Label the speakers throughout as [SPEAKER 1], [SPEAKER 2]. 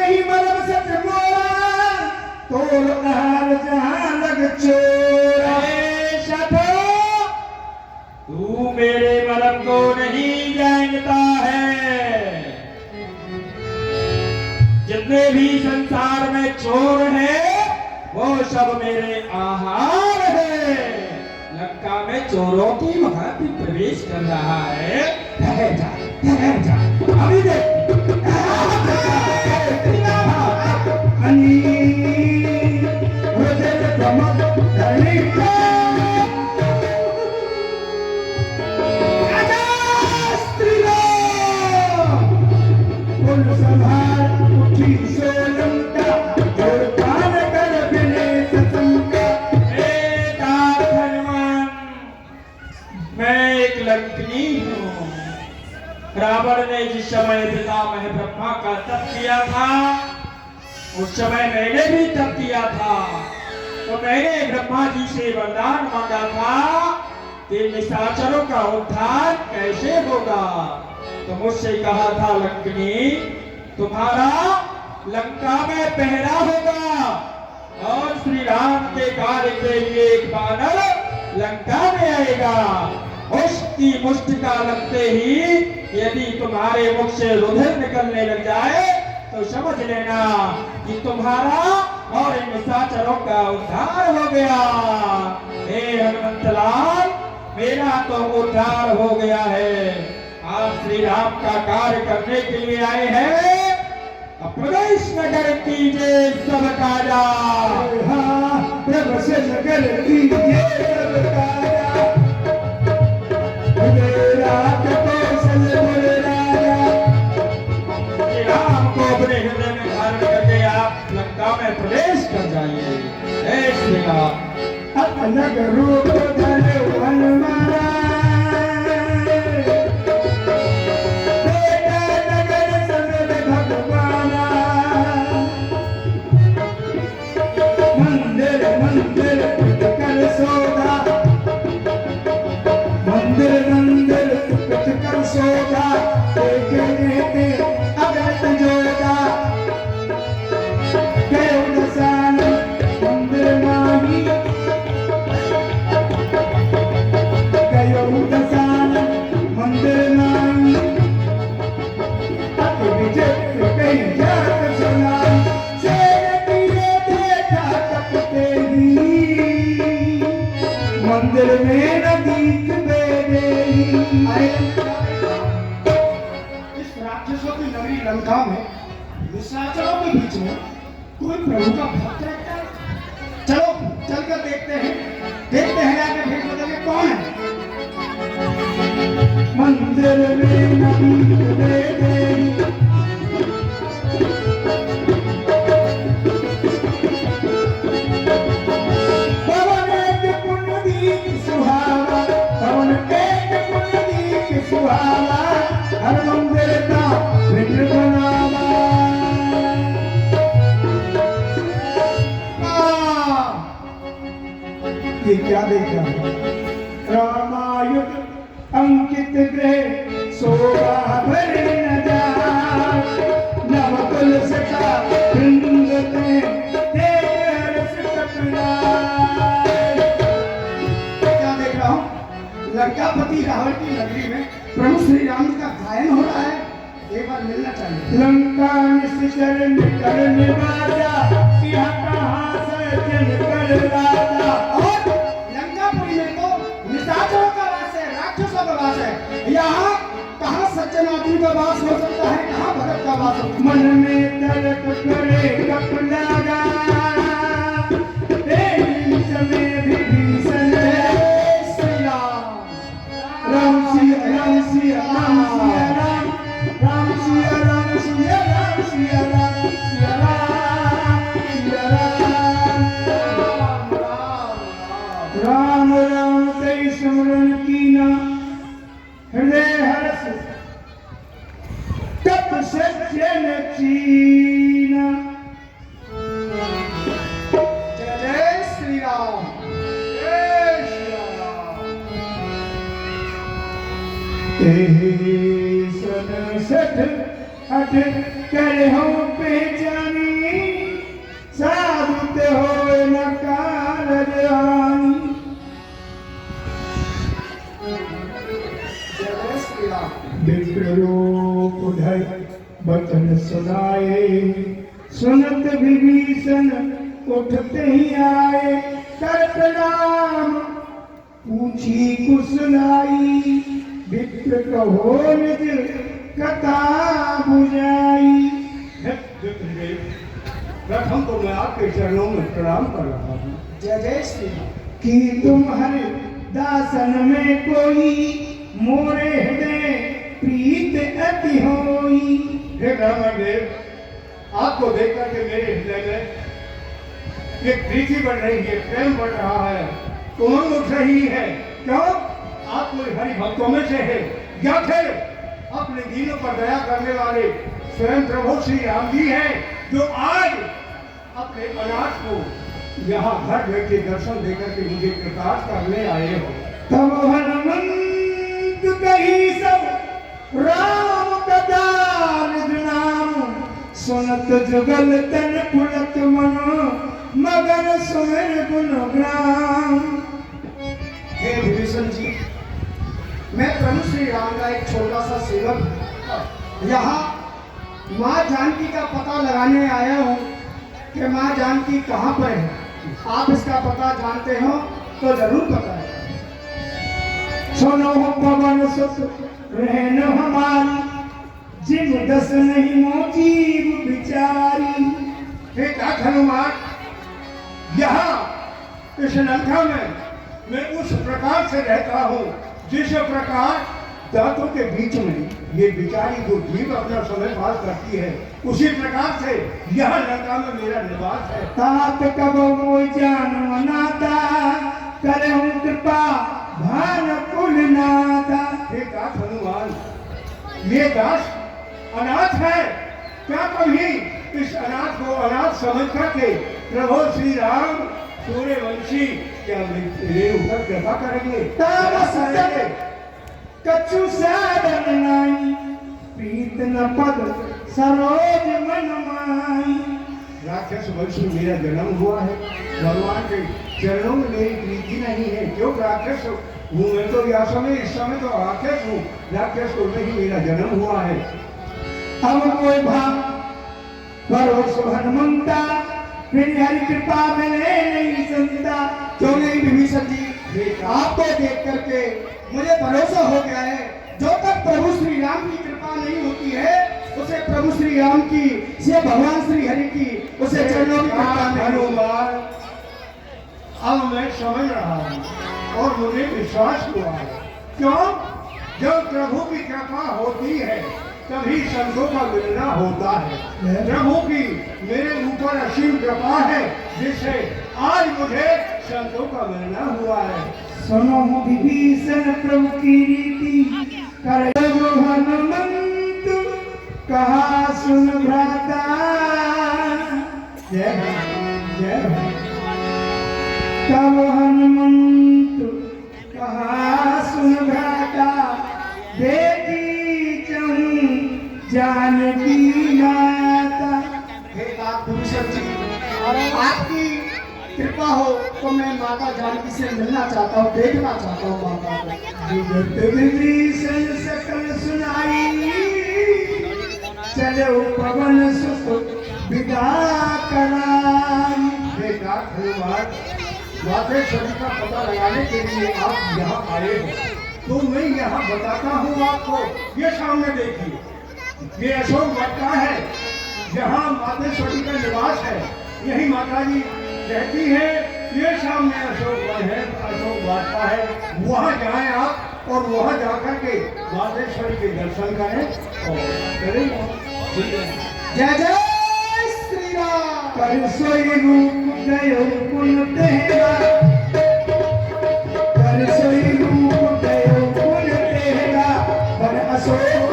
[SPEAKER 1] नहीं मरम सच मोरा तोर आल जहां लग चोरा।
[SPEAKER 2] शठो, तू मेरे मरम को नहीं जानता है। जितने भी संसार में चोर हैं वो सब मेरे आहार है। लंका में चोरों की महाती प्रवेश कर रहा है। ठहर जा अभी देख। रावण ने जिस समय पितामह ब्रह्मा का तप किया था उस समय मैंने भी तप किया था। तो मैंने ब्रह्मा जी से वरदान मांगा था कि निशाचरों का उद्धार कैसे होगा। तो मुझसे कहा था लंकनी, तुम्हारा लंका में पहरा होगा और श्री राम के कार्य के लिए एक बानर लंका में आएगा। उसकी मुष्टिका लगते ही यदि तुम्हारे मुख से रुधिर निकलने लग जाए तो समझ लेना कि तुम्हारा और इन निशाचरों का उद्धार हो गया। हे हनुमंतलाल, मेरा तो उद्धार हो गया है। आप श्री राम का कार्य करने के लिए आए हैं। प्रवेश नगर कीजिए सब काजा।
[SPEAKER 1] प्रवेश नगर कीजिए सब काजा।
[SPEAKER 2] राम को अपने हृदय में धारण करके आप लंका में प्रवेश कर जाइए। जय श्री राम।
[SPEAKER 1] अलग रूप धरे हनुमान, बेटा नगर समेत भगवाना। मंदिर मंदिर कर सोधा, मंदिर मंदिर कर सोधा। देखने अगत जोधा गयो दसान मंदिर माही, गयो दसान मंदिर माही। अति विजय कई जात सुनाई, शेर पीरे देखा तपते ही। मंदिर में न गीत राक्षसों की नगरी लंका में निशाचरों के बीच में कोई प्रभु का भक्त रहता है। चलो चलकर देखते हैं आगे भेज बदले कौन है। मंदिर में नबी दे पवन एक पुण्यदीप सुहावा, पवन एक पुण्यदीप सुहावा। हर मंदिर का मित्र बनावा। ये क्या देखा? रामायण अंकित गृह शोभा भरे न जाए। नवकुल सखा वृंद में देव रस सपनाए। क्या देख रहा हूँ? लंकापति रावण की नगरी में प्रभु श्री राम का गायन हो रहा है। एक बार मिलना चाहिए। लंका निश्चर निकल निवाजा, यहाँ कहाँ सज्जन कर राजा। और लंकापुरी में तो निशाचरों का वास है, राक्षसों का वास है। यहाँ कहाँ सज्जन आदमी का वास हो सकता है, कहाँ भगत का वास हो। मन में तड़क करे कप लगा, तेरी समय भी भीषण है। राम सिया राम सिया राम सिया राम, राम सिया राम सिया राम सिया राम, सिया राम सिया राम। राम राम कई स्मरण कीना, हृदय हर्ष तप सज्जन चीना। जय जय श्री राम, जय श्री राम। आए। सुनत विभीषण उठते ही आए, कर प्रणाम पूछी कुशलाई। विप्र कहो निज कथा बुझाई।
[SPEAKER 3] प्रथम तो मैं आपके चरणों में प्रणाम कर रहा हूँ।
[SPEAKER 1] जय जय श्री राम। कि तुम हरि दासन में कोई, मोरे हृदय प्रीत अति होई।
[SPEAKER 3] हे ब्राह्मण देव, आपको देख करके मेरे हृदय में एक प्रीति बढ़ रही है, प्रेम बढ़ रहा है, उमंग उठ रही है। क्यों? आप कोई हरि भक्तों में से है या फिर अपने दीनों पर दया करने वाले स्वयं प्रभु श्री राम जी हैं, जो आज अपने अनाथ को यहाँ घर बैठे दर्शन देकर के मुझे कृतार्थ करने आए हो।
[SPEAKER 1] तब हनुमंत कही सब राम कथा निज नाम। सुनत जुगल तन पुलक मन, मगन सुमिर गुण ग्राम। हे विभीषण जी, मैं प्रभु श्री राम का एक छोटा सा सेवक यहाँ माँ जानकी का पता लगाने आया हूँ कि माँ जानकी कहाँ पर है। आप इसका पता जानते हो तो जरूर बताएं। सुनो पवन सुत रहन हमारी, जिम दस नहीं मोजीब बिचारी।
[SPEAKER 3] हे तात हनुमान, यहाँ इस लंका में मैं उस प्रकार से रहता हूँ जिस प्रकार दांतों के बीच में ये बिचारी जो जीव अपना समय पास करती है, उसी प्रकार से यह लंका में मेरा निवास है।
[SPEAKER 1] तात कब मोय जान नाता, करहूं कृपा भान कुल नाता।
[SPEAKER 3] हे तात हनुमान, ये दास अनाथ है, क्या कभी इस अनाथ को अनाथ समझ करके प्रभु श्री राम सूर्यवंशी क्या मेरे ऊपर कृपा करेंगे?
[SPEAKER 1] तामस कछु साधन नाई, प्रीत न पद सरोज मन माई।
[SPEAKER 3] राक्षस वंश में मेरा जन्म हुआ है, भगवान के चरणों में मेरी प्रीति नहीं है। क्यों राक्षस हूँ मैं तो इस समय तो राक्षस हूँ, राक्षस को नहीं मेरा जन्म हुआ है।
[SPEAKER 1] अब कोई भाव भरोस हनुमंता, फिर हरि कृपा मिले नहीं संता। क्यों नहीं विभीषण जी, आपको देख करके मुझे भरोसा हो गया है, जो तक प्रभु श्री राम की कृपा नहीं होती है, उसे प्रभु श्री राम की से भगवान श्री हरि की उसे चरणों की कृपा नहीं होगी।
[SPEAKER 3] अब मैं समझ रहा हूँ और मुझे विश्वास हुआ है। क्यों? जब प्रभु की कृपा होती है तभी संतों का मिलना होता है। प्रभु की मेरे ऊपर असीम कृपा है, जिससे आज मुझे संतों का मिलना हुआ है।
[SPEAKER 1] सुनो विभीषण प्रभु की रीति, करे हनुमंत कहा सुन भ्राता। जय जय। तब हनुमंत कहा सुन भ्राता, बेटी चहूं जानकी माता। हे विभीषण जी, आपकी कृपा हो तो मैं माता जानकी से मिलना चाहता हूँ, देखना चाहता हूँ माता को। विभीषण सकल सुनाई, चलो पवन सुत विदा कराई।
[SPEAKER 3] हे तात हनुमान, मातेश्वरी का पता लगाने के लिए आप यहाँ आए हो, तो मैं यहाँ बताता हूँ आपको। ये सामने देखिए, ये अशोक वाटिका है, जहाँ मातेश्वरी का निवास है, यही माता जी रहती है। ये सामने अशोक वन है, अशोक वाटिका है, वहाँ जाएं आप और वहाँ जाकर के मातेश्वरी के दर्शन करें और करें।
[SPEAKER 1] जय जय श्री राम। कर सोई रूप गयो पुन तेरा, कर सोई रूप गयो पुन तेरा, पर अशोक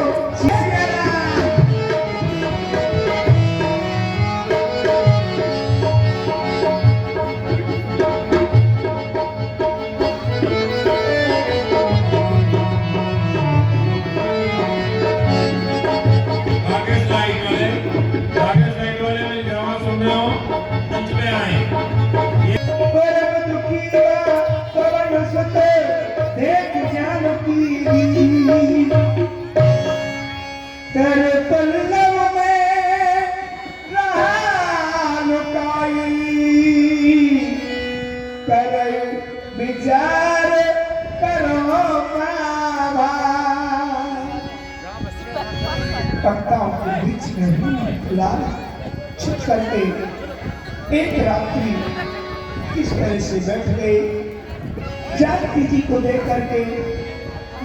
[SPEAKER 1] परम दुखी पत्ताओं के बीच में लाल छुप करके एक रात्रि किस तरह से बैठ गए। जानकी जी को देख करके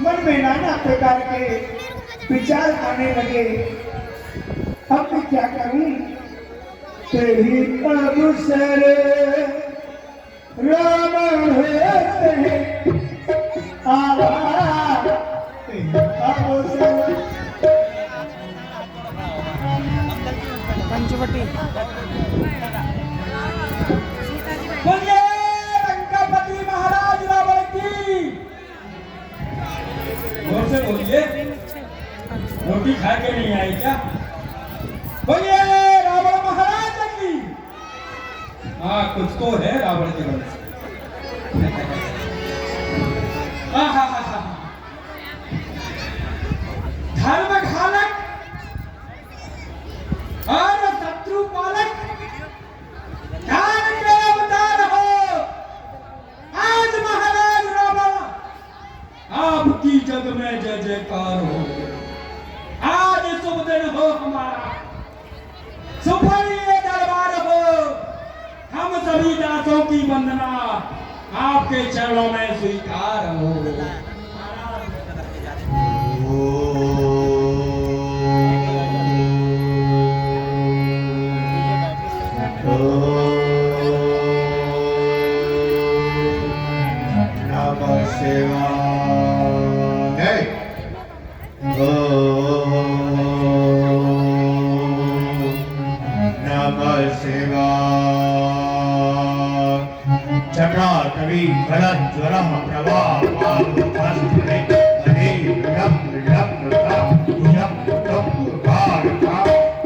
[SPEAKER 1] मन में नाना प्रकार के विचार आने लगे। अब मैं क्या करूं? तेरी अवसर राम होते आवा अवसर।
[SPEAKER 4] पंचवटी
[SPEAKER 2] बोलिए लंकापति महाराज रावण की। जोर से बोलिए, रोटी खा के नहीं आई क्या? बोलिए रावण महाराज की। हाँ, कुछ तो है रावण के वंश। धर्म घालक और शत्रु पालक ज्ञान के अवतार हो आज महाराज रावण। आपकी जग में जय जयकार हो। आज शुभ दिन हो हमारा, सुपरिय दरबार हो। हम सभी दासों की वंदना आपके चरणों में स्वीकार हो।
[SPEAKER 3] नमः शिवाय। नमः शिवाय। जटाटवी गलज्वरः प्रवाहास्त्रे हरे विलम विलम नृता भुजम भुजम भारता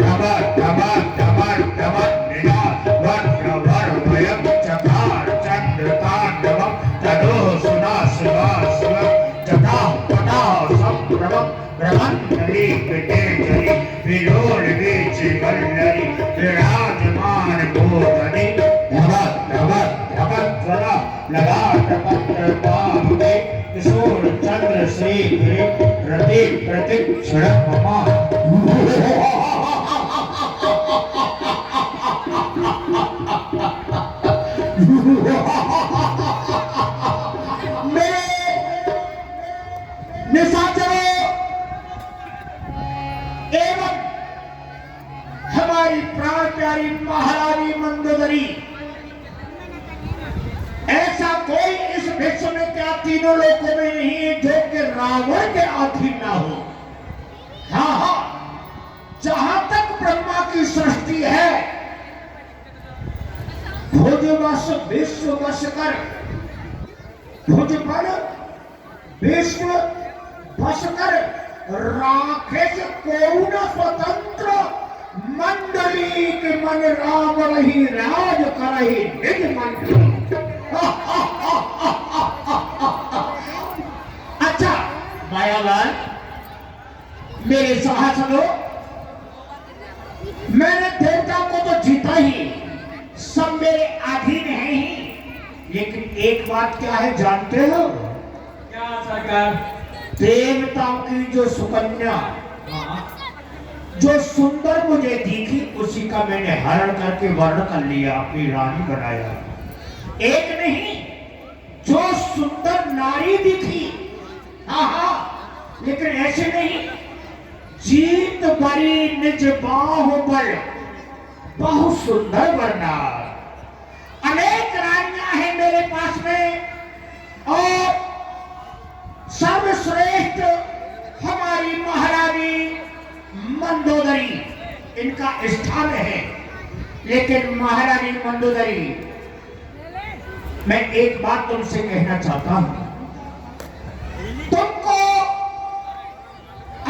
[SPEAKER 3] नव नव नव नव निना वर वर भयम चकार चंद्रतांडवम तदो सुना सुना सुना जटा पटा संप्रभम ब्रह्मण्डली विदेजरी विलोल बीच वल्लरी विराजमान भूतनि भगत भगत भगत स्वरा लगाट पत्र पामुके किशोर चंद्र श्री गिरि प्रति प्रतिक्षण ममा।
[SPEAKER 1] निशाचरों एवं हमारी प्राण प्यारी महारानी मंदोदरी, ऐसा कोई इस विश्व में क्या तीनों लोकों में नहीं है जो कि रावण के अधीन ना हो। हाँ हाँ, जहां तक ब्रह्मा की सृष्टि है, भुजवश विश्व वश कर, भुजबल विश्व वश कर राखे कौन स्वतंत्र मंडली के मन राम रही राज करही निज मंडली। अच्छा मायावान, मेरे सहासनों, मैंने देवता को तो जीता ही, सब मेरे अधीन है ही, लेकिन एक बात क्या है जानते हो?
[SPEAKER 2] क्या सरकार?
[SPEAKER 1] देवताओं की जो सुकन्या, जो सुंदर मुझे दिखी, उसी का मैंने हरण करके वर्ण कर लिया, अपनी रानी बनाया। एक नहीं, जो सुंदर नारी दिखी, हाँ हाँ, लेकिन ऐसे नहीं, जीत बड़ी निज बाहुबल बहुत सुंदर वरना। अनेक रानियां हैं मेरे पास में और सर्वश्रेष्ठ हमारी महारानी मंदोदरी इनका स्थान है। लेकिन महारानी मंदोदरी, मैं एक बात तुमसे कहना चाहता हूं, तुमको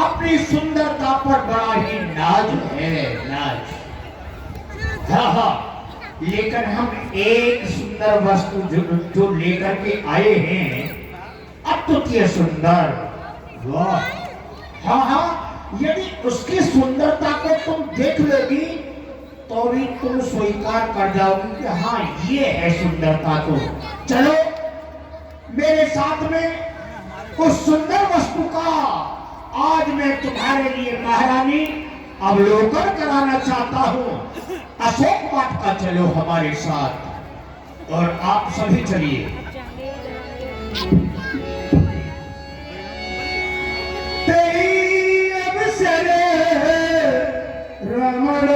[SPEAKER 1] अपनी सुंदरता पर बड़ा ही नाज है, नाज। हाँ हाँ, लेकिन हम एक सुंदर वस्तु जो लेकर के आए हैं, अद्वितीय सुंदर। वाह, हाँ हाँ, यदि उसकी सुंदरता को तुम देख लोगी तो भी तुम स्वीकार कर जाओगी कि हाँ ये है सुंदरता। तो चलो मेरे साथ में उस सुंदर वस्तु का
[SPEAKER 4] आज मैं तुम्हारे लिए महारानी अवलोकन कराना चाहता हूँ। अशोक वाटिका चलो हमारे साथ, और आप सभी चलिए।
[SPEAKER 1] तेई अवसर रमण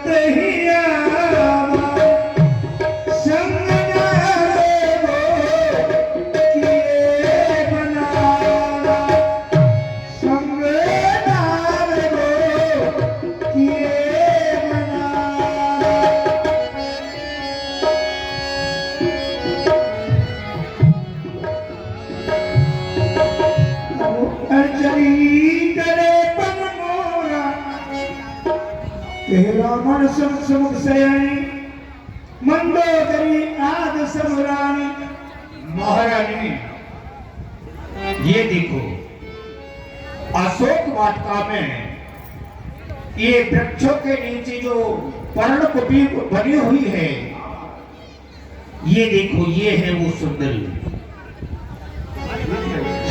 [SPEAKER 1] तेई आवा, संग न लेवो किए बनावा, संग न लेवो किए बनावा। अर्चनी करे पन मोरा, तेरा मन समुख सयानी, मंदोदरी आद समरानी।
[SPEAKER 4] महारानी ये देखो, अशोक वाटिका में ये वृक्षों के नीचे जो पर्णकुटी बनी हुई है, ये देखो, ये है वो सुंदरी।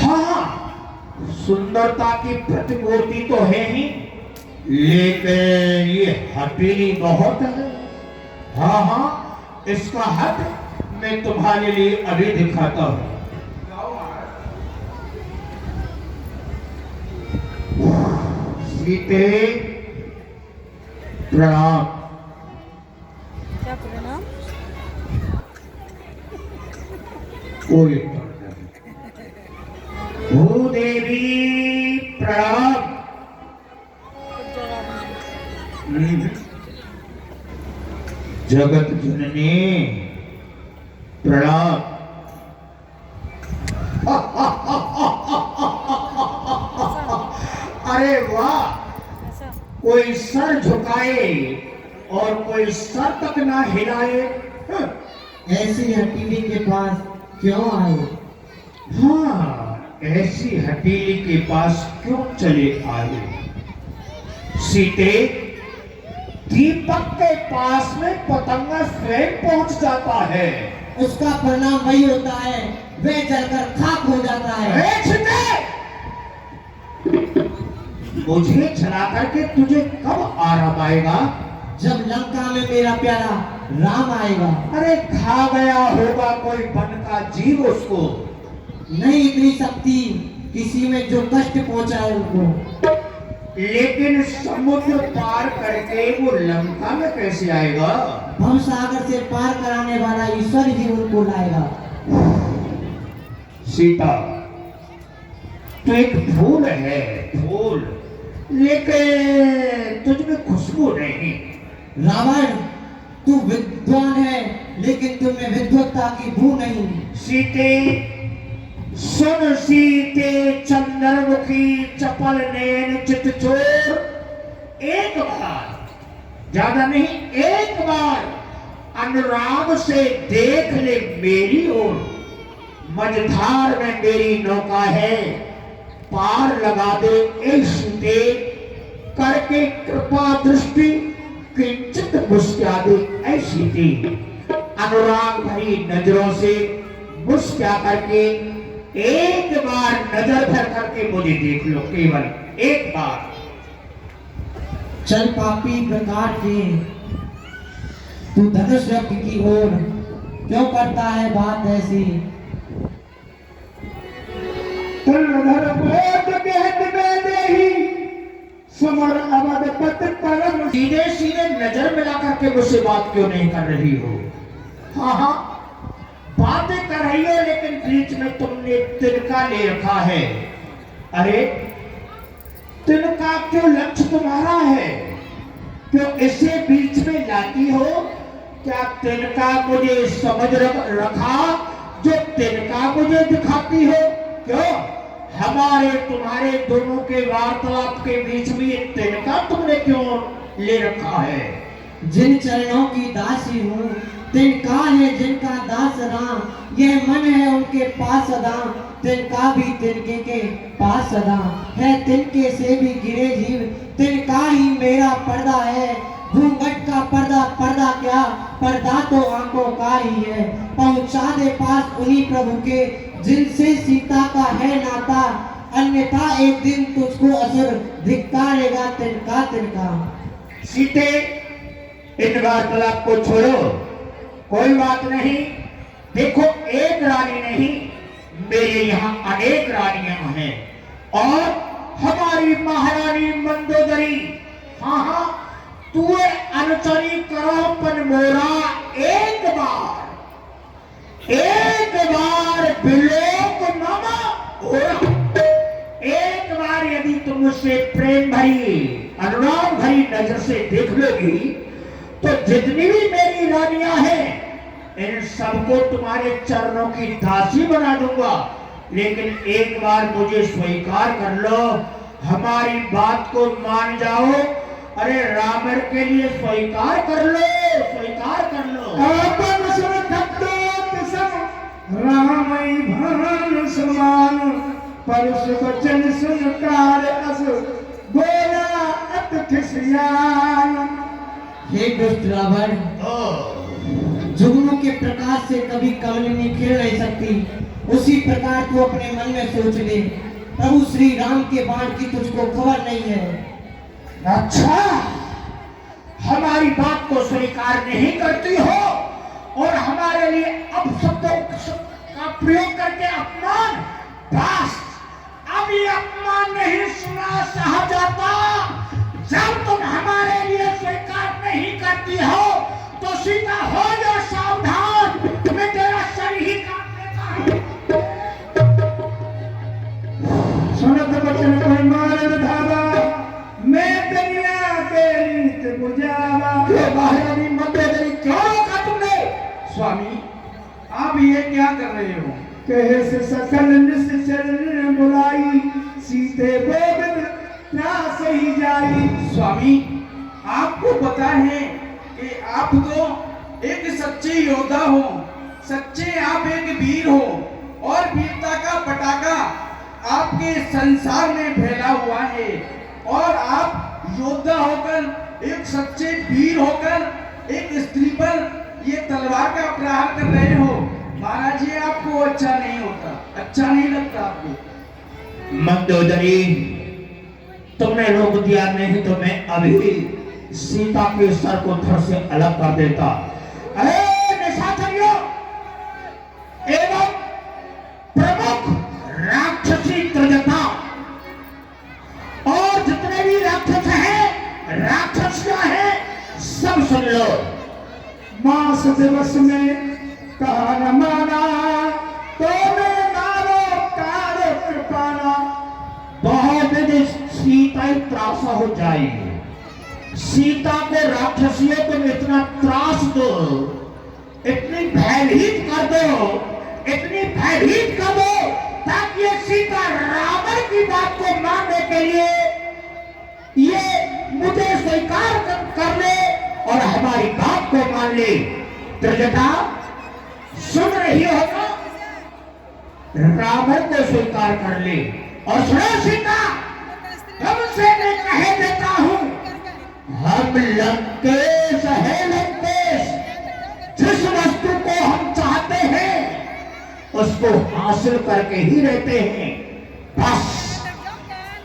[SPEAKER 4] हाँ, सुंदरता की प्रतिमूर्ति तो है ही, लेकिन ये हथेली बहुत है। हाँ हाँ, इसका हाथ मैं तुम्हारे लिए अभी दिखाता हूं। सीते प्रणाम।
[SPEAKER 5] क्या प्रणाम?
[SPEAKER 4] कोई उत्तर नहीं। भूदेवी प्रणाम। जगत जननी प्रणाम। अरे वाह,
[SPEAKER 5] ऐसा
[SPEAKER 4] कोई सर झुकाए और कोई सर तक ना हिलाए।
[SPEAKER 6] ऐसी हथेली के पास क्यों आए?
[SPEAKER 4] हाँ, ऐसी हथेली के पास क्यों चले आए? सीते, दीपक के पास में पतंगा स्वयं पहुंच जाता है।
[SPEAKER 6] उसका परिणाम वही होता है, वह जलकर खाक हो जाता है।
[SPEAKER 4] ए सीते, मुझे जला करके तुझे कब आराम आएगा?
[SPEAKER 6] जब लंका में मेरा प्यारा राम आएगा।
[SPEAKER 4] अरे खा गया होगा कोई वन का जीव उसको।
[SPEAKER 6] नहीं इतनी शक्ति किसी में जो कष्ट पहुंचाए उनको।
[SPEAKER 4] लेकिन समुद्र पार करके वो लंका में कैसे आएगा?
[SPEAKER 6] भव सागर से पार कराने वाला ईश्वर ही उनको लाएगा।
[SPEAKER 4] सीता, तो एक फूल है, फूल, लेकिन तुझमें खुशबू नहीं।
[SPEAKER 6] रावण, तू विद्वान है लेकिन तुम्हें विद्वत्ता की भू नहीं।
[SPEAKER 4] सीते सुन, सीते चंद्रमुखी चपल नैन चितचोर, एक बार, ज्यादा नहीं, एक बार अनुराग से देख ले मेरी ओर। मझधार में मेरी नौका है, पार लगा दे ए सीते, करके कृपा दृष्टि किंचित मुस्कुरा दे ऐ सीते। अनुराग भरी नजरों से मुस्कुरा करके एक बार नजर भर करके मुझे देख लो, केवल एक बार।
[SPEAKER 6] चल पापी प्रकार के तू धनुष रक्त की ओर क्यों करता है बात ऐसी?
[SPEAKER 1] तलधर बोध कहत में देही, समर अवध पत परम।
[SPEAKER 4] सीधे सीधे नजर मिला करके मुझसे बात क्यों नहीं कर रही हो? हाँ हाँ, बातें कर रही हो, लेकिन बीच में तुमने तिनका ले रखा है। अरे तिनका क्यों लक्ष्य तुम्हारा है? क्यों इसे बीच में लाती हो? क्या तिनका मुझे समझ रखा जो तिनका मुझे दिखाती हो? क्यों हमारे तुम्हारे दोनों के वार्तालाप के बीच में ये तिनका तुमने क्यों ले रखा है?
[SPEAKER 6] जिन चरणों की दासी हूँ, तिनका है जिनका दास राम। यह मन है उनके पास सदा, तिनका भी तिनके के पास सदा है। तिनके से भी गिरे जीव, तिनका ही मेरा पर्दा है। घूंघट का पर्दा पर्दा क्या, पर्दा तो आंखों का ही है। पहुंचा दे पास उन्हीं प्रभु के जिनसे सीता का है नाता। अन्यथा एक दिन तुझको असुर धिक्कारेगा तिनका तिनका।
[SPEAKER 4] सीते, इन वार्तालाप को छोड़ो, कोई बात नहीं। देखो, एक रानी नहीं, मेरे यहाँ अनेक रानियां हैं और हमारी महारानी मंदोदरी, हाँ हाँ, तू अनुचरी करो पन मोरा एक बार बिलोक नामा ओरा। एक बार यदि तुम मुझसे प्रेम भरी अनुराग भरी नजर से देख लोगी तो जितनी भी मेरी रानियां हैं इन सबको तुम्हारे चरणों की दासी बना दूंगा। लेकिन एक बार मुझे स्वीकार कर लो, हमारी बात को मान जाओ। अरे रावण के लिए स्वीकार कर लो, स्वीकार कर लो।
[SPEAKER 1] अपन सुन थक्तो सम रामई भान समान, परस वचन सुन कार अस बोला अत खिसियान।
[SPEAKER 6] हे दुष्ट रावण, जुगनू के प्रकाश से कभी कमलिनी खिल नहीं सकती, उसी प्रकार तू अपने मन में सोच ले, प्रभु श्री राम के बाण की तुझको खबर नहीं है।
[SPEAKER 4] अच्छा, हमारी बात को स्वीकार नहीं करती हो और हमारे लिए अपशब्दों का प्रयोग करके अपमान। बस, अब ये अपमान नहीं सुना सहा जाता। जब तुम हमारे लिए स्वीकार नहीं करती हो तो सीता हो जाओ सावधान, मैं तेरा शरीर ही काट देता हूं।
[SPEAKER 1] सुनत वचन कोई मारन धावा, मैं दुनिया के रीत बुझावा।
[SPEAKER 4] ये महारानी मंदोदरी क्यों रोका तुमने?
[SPEAKER 2] स्वामी, आप ये क्या कर रहे हो?
[SPEAKER 1] कहे से सकल निश्चर बुलाई, सीते बोबिन त्रास ही जाई।
[SPEAKER 2] स्वामी, आपको पता है कि आप तो एक सच्चे योद्धा हो, सच्चे आप एक वीर हो और वीरता का पटाखा आपके संसार में फैला हुआ है और आप योद्धा होकर, एक सच्चे वीर होकर एक स्त्री पर ये तलवार का प्रहार कर रहे हो। महाराज जी, आपको अच्छा नहीं होता, अच्छा नहीं लगता आपको?
[SPEAKER 4] मंदोदरी, तुमने रोक दिया, नहीं तो मैं अभी सीता के सर को धड़ से अलग कर देता। अरे निशाचरियों एवं प्रमुख राक्षसी त्रिजटा और जितने भी राक्षस हैं, राक्षसियां हैं, सब सुन लो।
[SPEAKER 1] मास दिवस में कहा न माना, तो मैं मारो कार्य कृपाना।
[SPEAKER 4] बहुत दिन सीता त्रासा हो जाएगी। सीता को राक्षसियों को इतना त्रास दो, इतनी भयभीत कर दो, इतनी भयभीत कर दो ताकि ये सीता रावण की बात को मानने के लिए ये मुझे स्वीकार कर ले और हमारी बात को मान ले। त्रिजटा, सुन रही हो ना? रावण को स्वीकार कर ले और सुनो सीता, तुमसे मैं कह देता हूं, हम लंकेश है, लंकेश। जिस वस्तु को हम चाहते हैं उसको हासिल करके ही रहते हैं। बस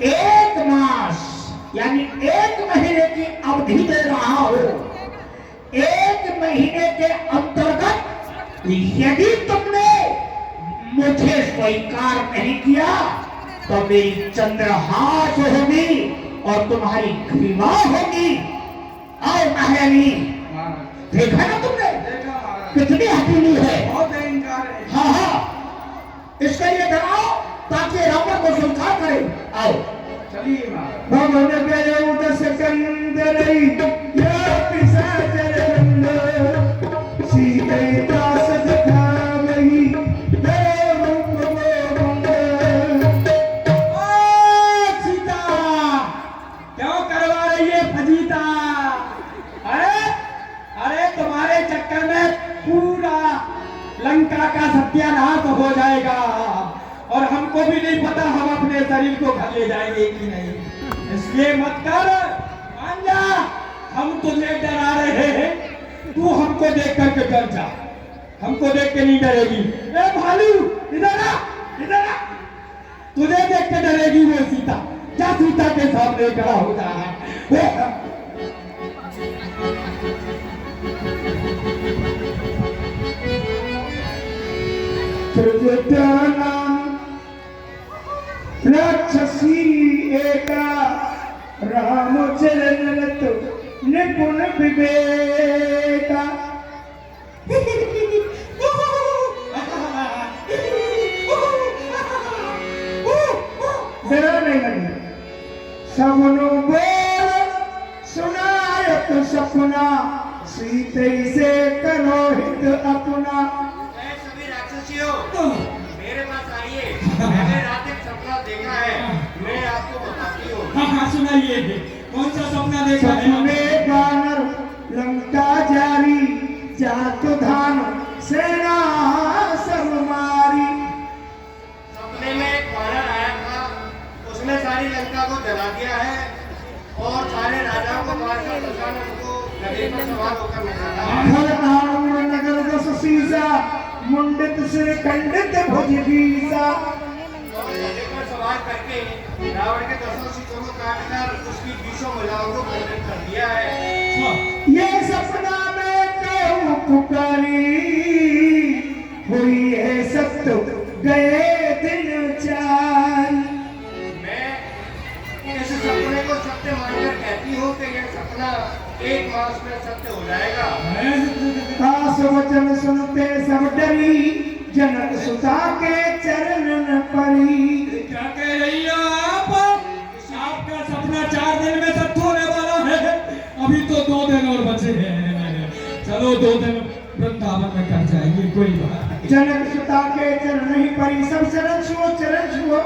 [SPEAKER 4] एक मास यानी 1 महीने की अवधि दे रहा हूं। 1 महीने के अंतर्गत यदि तुमने मुझे स्वीकार नहीं किया तो मेरी चंद्रहास होगी और तुम्हारी ग्रीवा होगी। आओ महारानी,
[SPEAKER 2] महाराज,
[SPEAKER 4] देखा ना तुमने
[SPEAKER 2] देखा महाराज,
[SPEAKER 4] कितनी हथेली है।
[SPEAKER 2] बहुत अहंकार है।
[SPEAKER 4] हाँ हाँ, इसके लिए डराओ ताकि रावण को स्वीकार करे। आओ
[SPEAKER 2] चलिए महाराज।
[SPEAKER 1] भवन गयो दस कंदरई, या पिशाचर बंद। सीते दास दिखावही, दरो रूप गोविंद।
[SPEAKER 2] ओ सीता, क्यों करवा रही है फजीता? अरे तुम्हारे चक्कर में पूरा लंका का सत्यानाश हो जाएगा और हमको भी नहीं पता हम अपने शरीर को घर ले जाएंगे कि नहीं। इसलिए मत कर, मान जा, हम तुझे डरा रहे हैं, तू हमको देख करके डर जा। हमको देख के नहीं डरेगी। ए भालू, इधर आ, इधर आ। तुझे देख के डरेगी वो सीता। जा सीता के सामने खड़ा हो जा।
[SPEAKER 1] राक्षसी एका रामचरण तो निपुण विवेका। डरा नहीं लगी सबनो बोल सुनायत सपना सीते से करो हित अपना।
[SPEAKER 3] सभी राक्षसियों मेरे पास आइए, मैंने रात एक सपना देखा है, मैं आपको बताती हूँ।
[SPEAKER 2] हाँ सुनाइए, कौन सा सपना देखा है?
[SPEAKER 1] सपने बानर लंका जारी जात धान सेना सब मारी।
[SPEAKER 3] सपने में एक वानर आया था, उसने सारी लंका को जला दिया है और सारे राजाओं को मारकर दशानन को नदी पर सवार होकर निकाला।
[SPEAKER 1] फल आऊर नगर दस सीसा मुंडित से खंडित भुज बीसा।
[SPEAKER 3] और नदी पर सवार करके रावण के 10 शीशों को काटकर उसकी 20 महिलाओं को खंडित कर दिया है।
[SPEAKER 1] ये सपना में कहूँ पुकारी हुई है सत्य गए दिन चार।
[SPEAKER 3] मैं इस सपने को सत्य मानकर कहती हूँ कि यह सपना 1 मास में सत्य हो जाएगा।
[SPEAKER 1] काश वचन सुनते सब डरी जनक सुता के चरणन परी।
[SPEAKER 2] क्या कह रही हो आप? आपका सपना 4 दिन में सत्य होने वाला है। अभी तो 2 दिन और बचे हैं। चलो 2 दिन वृंदावन में कर जाएंगे, कोई बात नहीं।
[SPEAKER 1] जनक सुता के चरण ही परी सब चरण छुओ चरण छुओ।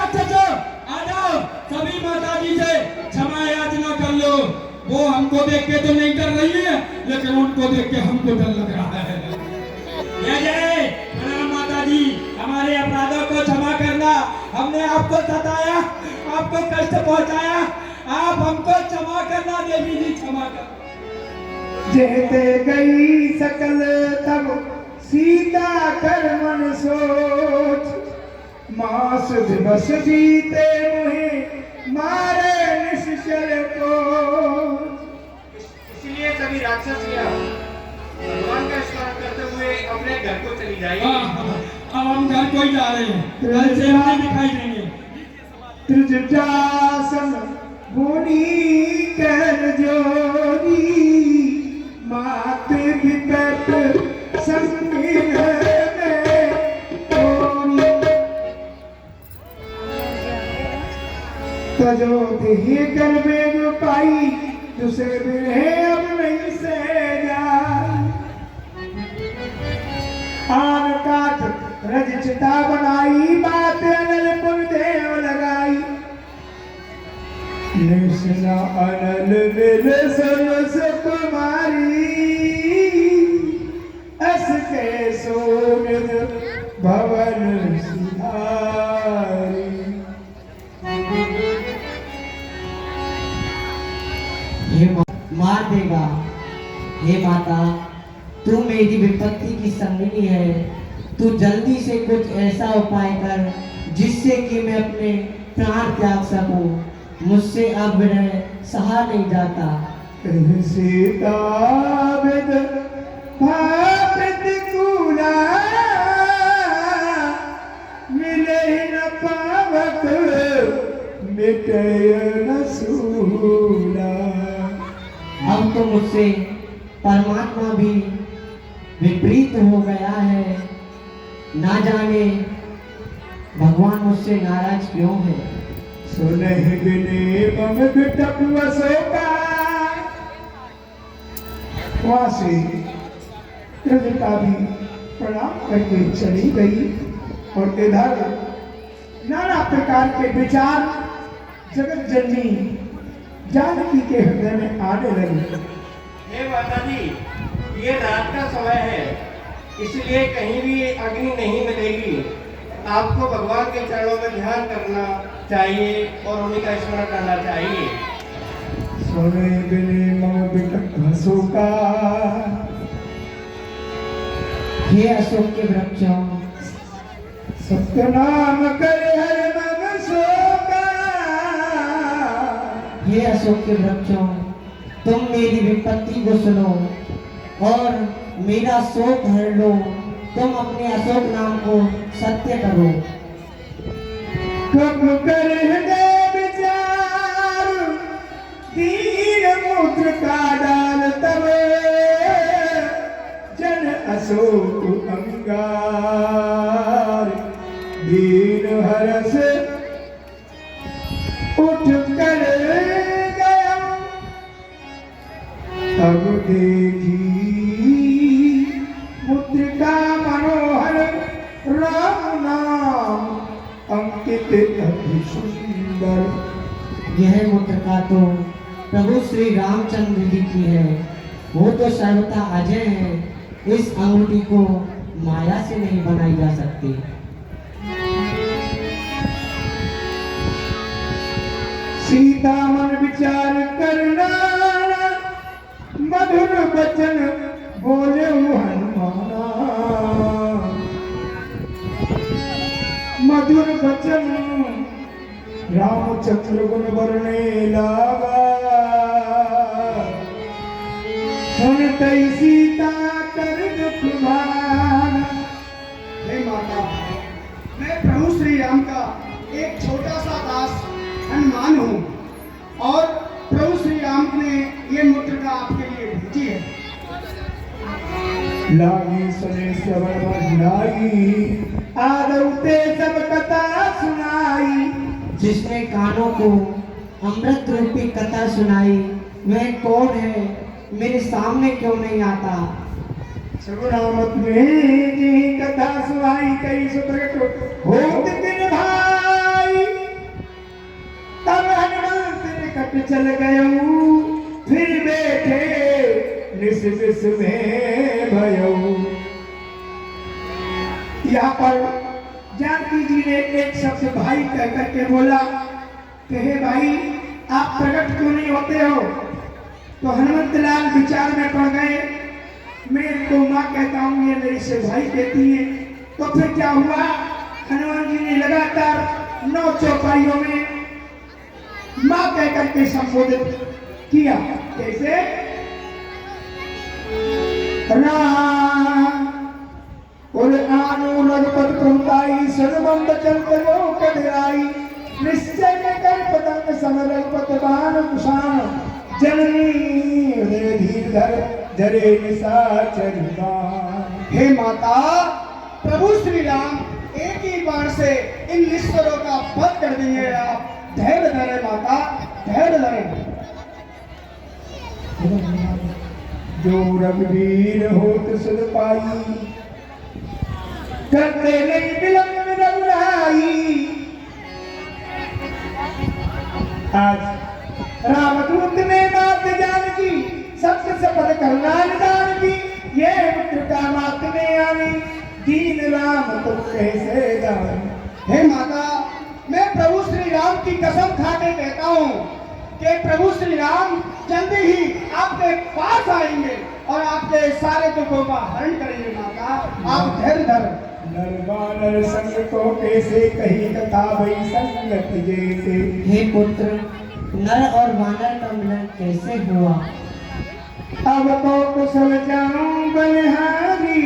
[SPEAKER 2] अच्छा आ जाओ, सभी माता जी से क्षमा याचना कर लो। वो हमको देख के तो नहीं कर रही है, लेकिन उनको देख के हमको डर लग रहा है। जय जय प्रणाम माता जी, हमारे अपराधों को क्षमा करना। हमने आपको सताया, आपको कष्ट पहुंचाया, आप हमको क्षमा करना। देवी जी क्षमा कर।
[SPEAKER 1] जेते गई सकल तब सीता कर मन सोच। मास दिवस बीते मुहे मारे निश्चर को।
[SPEAKER 3] इसलिए सभी राक्षसियां भगवान का स्मरण करते हुए अपने घर को चली जाएगी।
[SPEAKER 2] अब हम घर को ही जा रहे हैं, कल से हमें दिखाई देंगे।
[SPEAKER 1] त्रिजटासन मुनि कर जोरी मात विपत संगीन में तोरी। तजो देहि कर बेग पाई तुसे बिरहे अब नहीं से जाए। आन काट रज चिता बनाई बात अनल पुन देव लगाई। निसना अनल बिल सरस कुमारी अस के सोनिद भवन सुधारी।
[SPEAKER 6] मार देगा। हे माता, तू मेरी विपत्ति की संगिनी है। तू जल्दी से कुछ ऐसा उपाय कर जिससे कि मैं अपने प्राण त्याग सकूं। मुझसे अब विरह सहा नहीं जाता।
[SPEAKER 1] सीता विद प्रतिकूला मिले न पावक मिटय न सूला।
[SPEAKER 6] अब तो मुझसे परमात्मा भी विपरीत हो गया है। ना जाने भगवान मुझसे नाराज क्यों है।
[SPEAKER 1] सुनहि बिने मम बिटप वसोका। वहां से त्रिजटा भी प्रणाम करके चली गई और इधर नाना प्रकार के विचार जगत जननी जानकी के हृदय में आने लगे।
[SPEAKER 3] हे माता जी, ये रात का समय है, इसलिए कहीं भी अग्नि नहीं मिलेगी। आपको भगवान के चरणों में ध्यान करना चाहिए और उन्हीं का स्मरण करना चाहिए।
[SPEAKER 1] सोने बिने मम बिटप वसोका।
[SPEAKER 6] हे अशोक के वृक्षों,
[SPEAKER 1] सत्य नाम कर हरि
[SPEAKER 6] हे अशोक के वृक्षों, तुम मेरी विपत्ति को सुनो और मेरा शोक हर लो। तुम अपने अशोक नाम को सत्य करो।
[SPEAKER 1] कब करेंगे विचार दीन मूत्र का डाल तब जन अशोक अंगार दीन हरस उठ कर गया तब देखी मुद्रिका मनोहर राम नाम अंकित अति सुंदर।
[SPEAKER 6] यह मुद्रिका तो प्रभु श्री रामचंद्र जी की है। वो तो सर्वथा अजय है। इस अंगूठी को माया से नहीं बनाई जा सकती।
[SPEAKER 1] सीता मन विचार करना मधुर वचन बोले हनुमाना। मधुर वचन रामचंद्र गुण बरने लागा। सुनते सीता कर दुख भाना। हे माता, मैं प्रभु श्री राम का एक छोटा सा दास हनुमान हूँ और प्रभु श्री राम ने ये मुद्रिका आपके लिए भेजी है। लागी सुने श्रवण बजनाई आदौते सब कथा सुनाई।
[SPEAKER 6] जिसने कानों को अमृत रूपी कथा सुनाई वह कौन है? मेरे सामने क्यों नहीं आता?
[SPEAKER 1] सगुनामत में जी कथा सुनाई कई सुप्रगट होत दिन भाई। तब हनुमंत निकट चल गयो फिर बैठे निस निस में भयो। यहाँ पर जानकी जी ने एक शब्द भाई कह करके बोला कि हे भाई, आप प्रकट क्यों नहीं होते हो? तो हनुमंत लाल विचार में पड़ गए। मैं इनको माँ कहता हूँ, ये मेरी से भाई कहती है। तो फिर क्या हुआ? हनुमान जी ने लगातार 9 चौपाइयों में माँ कह करके संबोधित किया। कैसे? राम और आनु रघुपत प्रभुताई सर्वबंध चलते लोक धराई। निश्चय में कर पतंग सम रघुपत बाण कुशाण। जननी हृदय धीर धर धरे निशाचर बाण। हे माता, प्रभु श्री राम एक ही बाण से इन निश्चरों का वध कर देंगे। आप धैर्य धरे माता, धैर्य धरे। जो रघुवीर होत सुध पाई करते नहीं विलंब रघुराई। आज रामदूत ने मात जानकी सत्य शपथ करना निदान की। ये मुद्रिका मात में आनी दीन राम तो कैसे जान। हे माता, मैं प्रभु श्री राम की कसम खा के कहता हूँ कि प्रभु श्री राम जल्दी ही आपके पास आएंगे और आपके सारे दुखों का हरण करेंगे। माता, आप धैर्य धर। नर बानर संग को कैसे कही कथा भई संगत जैसे।
[SPEAKER 6] हे पुत्र, नर और वानर का मिलन कैसे हुआ?
[SPEAKER 1] अब तो कुशल जानूं बलिहारी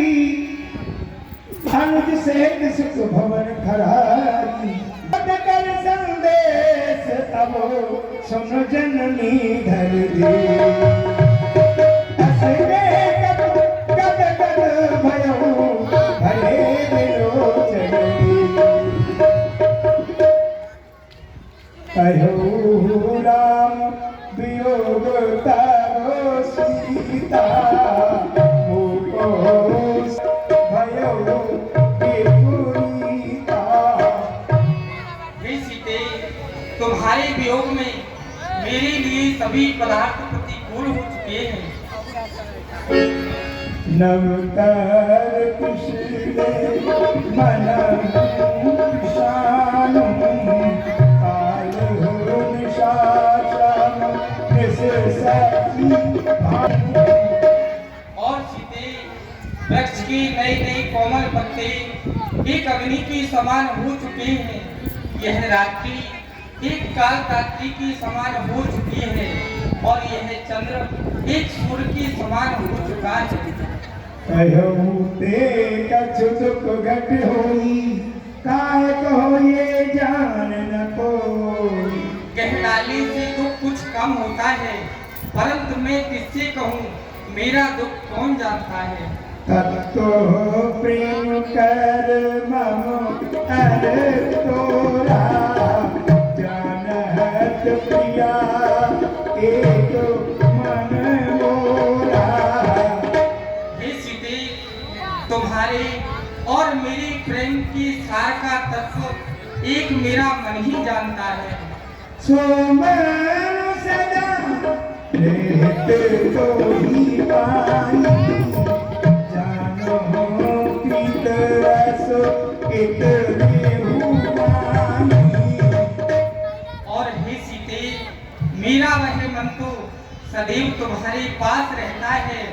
[SPEAKER 1] अनुज से सुख भवन खरारी। कर संदेश तब सुन जननी धर दे। असरे कब कब कब भयो भले विलोचन। कहो राम वियोग तारो सीता। मोको भयो विपुरीता।
[SPEAKER 2] हे सीते, तुम्हारे वियोग में मेरे लिए सभी पदार्थ प्रतिकूल हो चुके हैं।
[SPEAKER 1] नवतर कुशले मन शानु काल हो निशाचम निससकी भानु।
[SPEAKER 2] और सीते, वृक्ष के नए नए कोमल पत्ते एक अग्नि के समान हो चुके हैं। यह रात्रि
[SPEAKER 7] एक काल रात्रि की समान हो चुकी है और यह चंद्र एक सूर्य की समान हो चुका है।
[SPEAKER 1] कहूँ ते कछु दुख घट होई, काय कहो ये जान न कोई।
[SPEAKER 7] कह डाली से दुख कुछ कम होता है, परंतु मैं किससे कहूँ मेरा दुख कौन जानता है।
[SPEAKER 1] तत्तो प्रेम कर मम अर तोरा, जानत प्रिया एक मन मोरा।
[SPEAKER 7] हे सीते, तुम्हारे और मेरे प्रेम की सार का तत्व एक मेरा मन ही जानता है।
[SPEAKER 1] सो मन सदा रहते तो ही पाई, जानो प्रीत रस इतने हुमाई।
[SPEAKER 7] और हे सीते, मेरा वह मन तो सदैव तुम्हारे पास रहता है,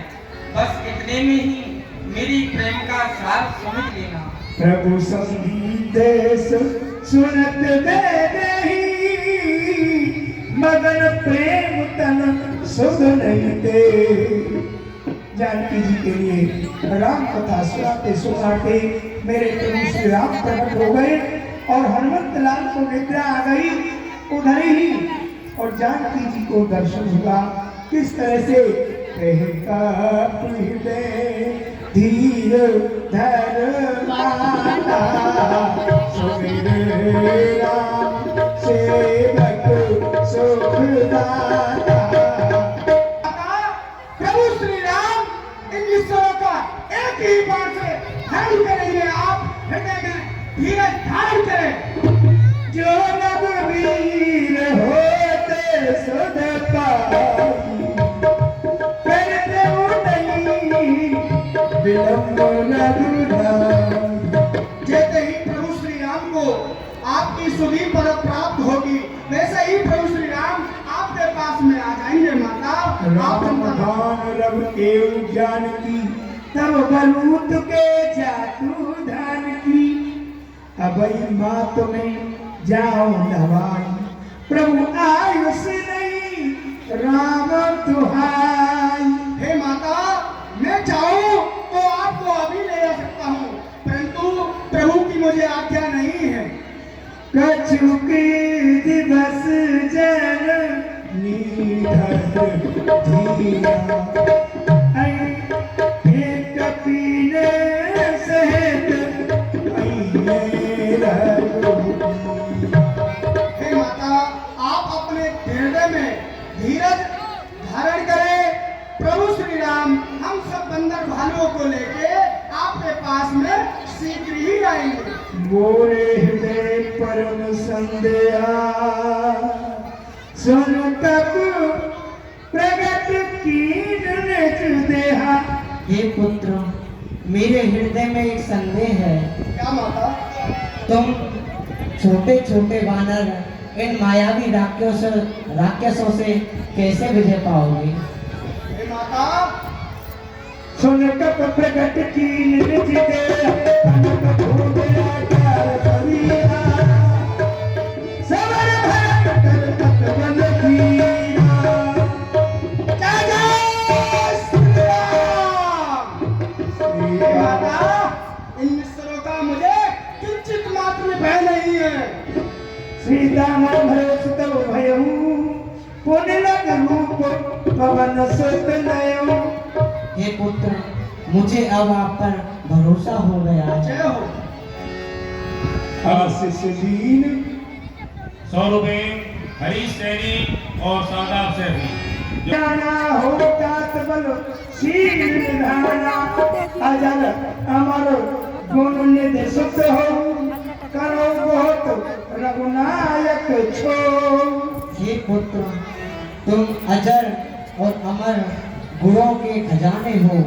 [SPEAKER 7] बस इतने में ही मेरी प्रेम का सार समझ लेना।
[SPEAKER 1] प्रभु संदेश सुनत दे नहीं, मगन प्रेम तन सुध नहीं दे। जानकी जी के लिए राम कथा सुनाते सुनाते मेरे प्रभु श्री राम प्रकट हो गए और हनुमत लाल को निद्रा आ गई उधर ही, और जानकी जी को दर्शन हुआ। किस तरह से कहका हृदय धीर धर माता, सुमिर राम सेवक सुखदाता। प्रभु श्री राम इन ईश्वरों का एक ही बार से हरण करेंगे। आप हृदय में धीरज धारण करें। जो रघुवीर होते सुध पाई, करते उदयी विलंब रघुराई। जैसे ही प्रभु श्री राम को आपकी सुधी पर प्राप्त होगी, वैसे ही प्रभु श्री राम आपके पास में आ जाएंगे। माता राम रब के जानकी, तब बलूत के जातु धान की। अबई मात में जाओ नवाई, प्रभु आयुष नहीं राम तुहाई। हे माता, मैं चाहूं तो आपको अभी ले जा सकता हूँ, परंतु प्रभु की मुझे आज्ञा नहीं है। कछु के दिवस जन नीधर धीरा, एक पीने सहित हे माता, आप अपने हृदय में धीरज धारण करें। प्रभु श्री राम हम सब बंदर भालुओं को लेके आपके पास में शीघ्र ही आएंगे। मोरे हृदय परम संदेहा, सुन तब प्रगट कीन निज देहा।
[SPEAKER 6] हे पुत्र, मेरे हृदय में एक संदेह है।
[SPEAKER 1] क्या माता?
[SPEAKER 6] तुम छोटे छोटे वानर इन मायावी राक्षसों से कैसे विजय पाओगे?
[SPEAKER 1] हे माता, सुन तब प्रगट कीन निज देहा, अनक भोग आकार करिया, सवर भरत कर तत बल कीना। जय जय श्री राम। श्री माता, इन मिस्रों का मुझे किंचित मात्र भय नहीं है। सीता भरोस तब भयहु, पुनलग रूप पवन सुत नयहु।
[SPEAKER 6] हे पुत्र, मुझे अब आप पर भरोसा हो गया है।
[SPEAKER 1] जय हो। आशीष दीन
[SPEAKER 8] सौरभेन, हरीश सैनी और शादाब सैनी।
[SPEAKER 1] जाना हो तात बल शील निधाना, अजर अमर गुण निधि सुत हो, करो बहुत रघुनायक छो।
[SPEAKER 6] हे पुत्र, तुम अजर और अमर गुणों के खजाने हो।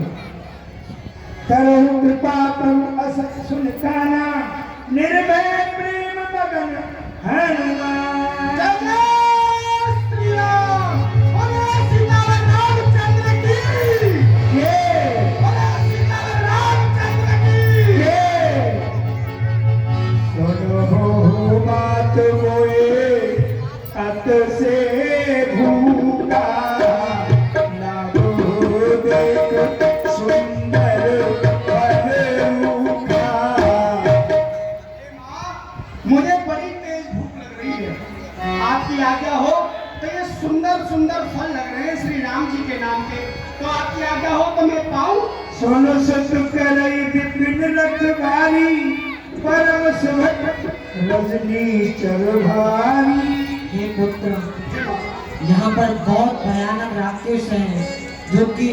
[SPEAKER 1] करो कृपा प्रभु अस सुनताना, निर्भय प्रेम मगन हनुमान। जय जय श्री राम। बोलो सीताराम रामचंद्र की जय। बोलो सीताराम रामचंद्र की जय। सुनो हो बात मोए सोनो सत करई विपिन रखवारी परम सुभट रजनी चर भारी।
[SPEAKER 6] हे पुत्र, यहाँ पर बहुत भयानक राक्षस हैं जो कि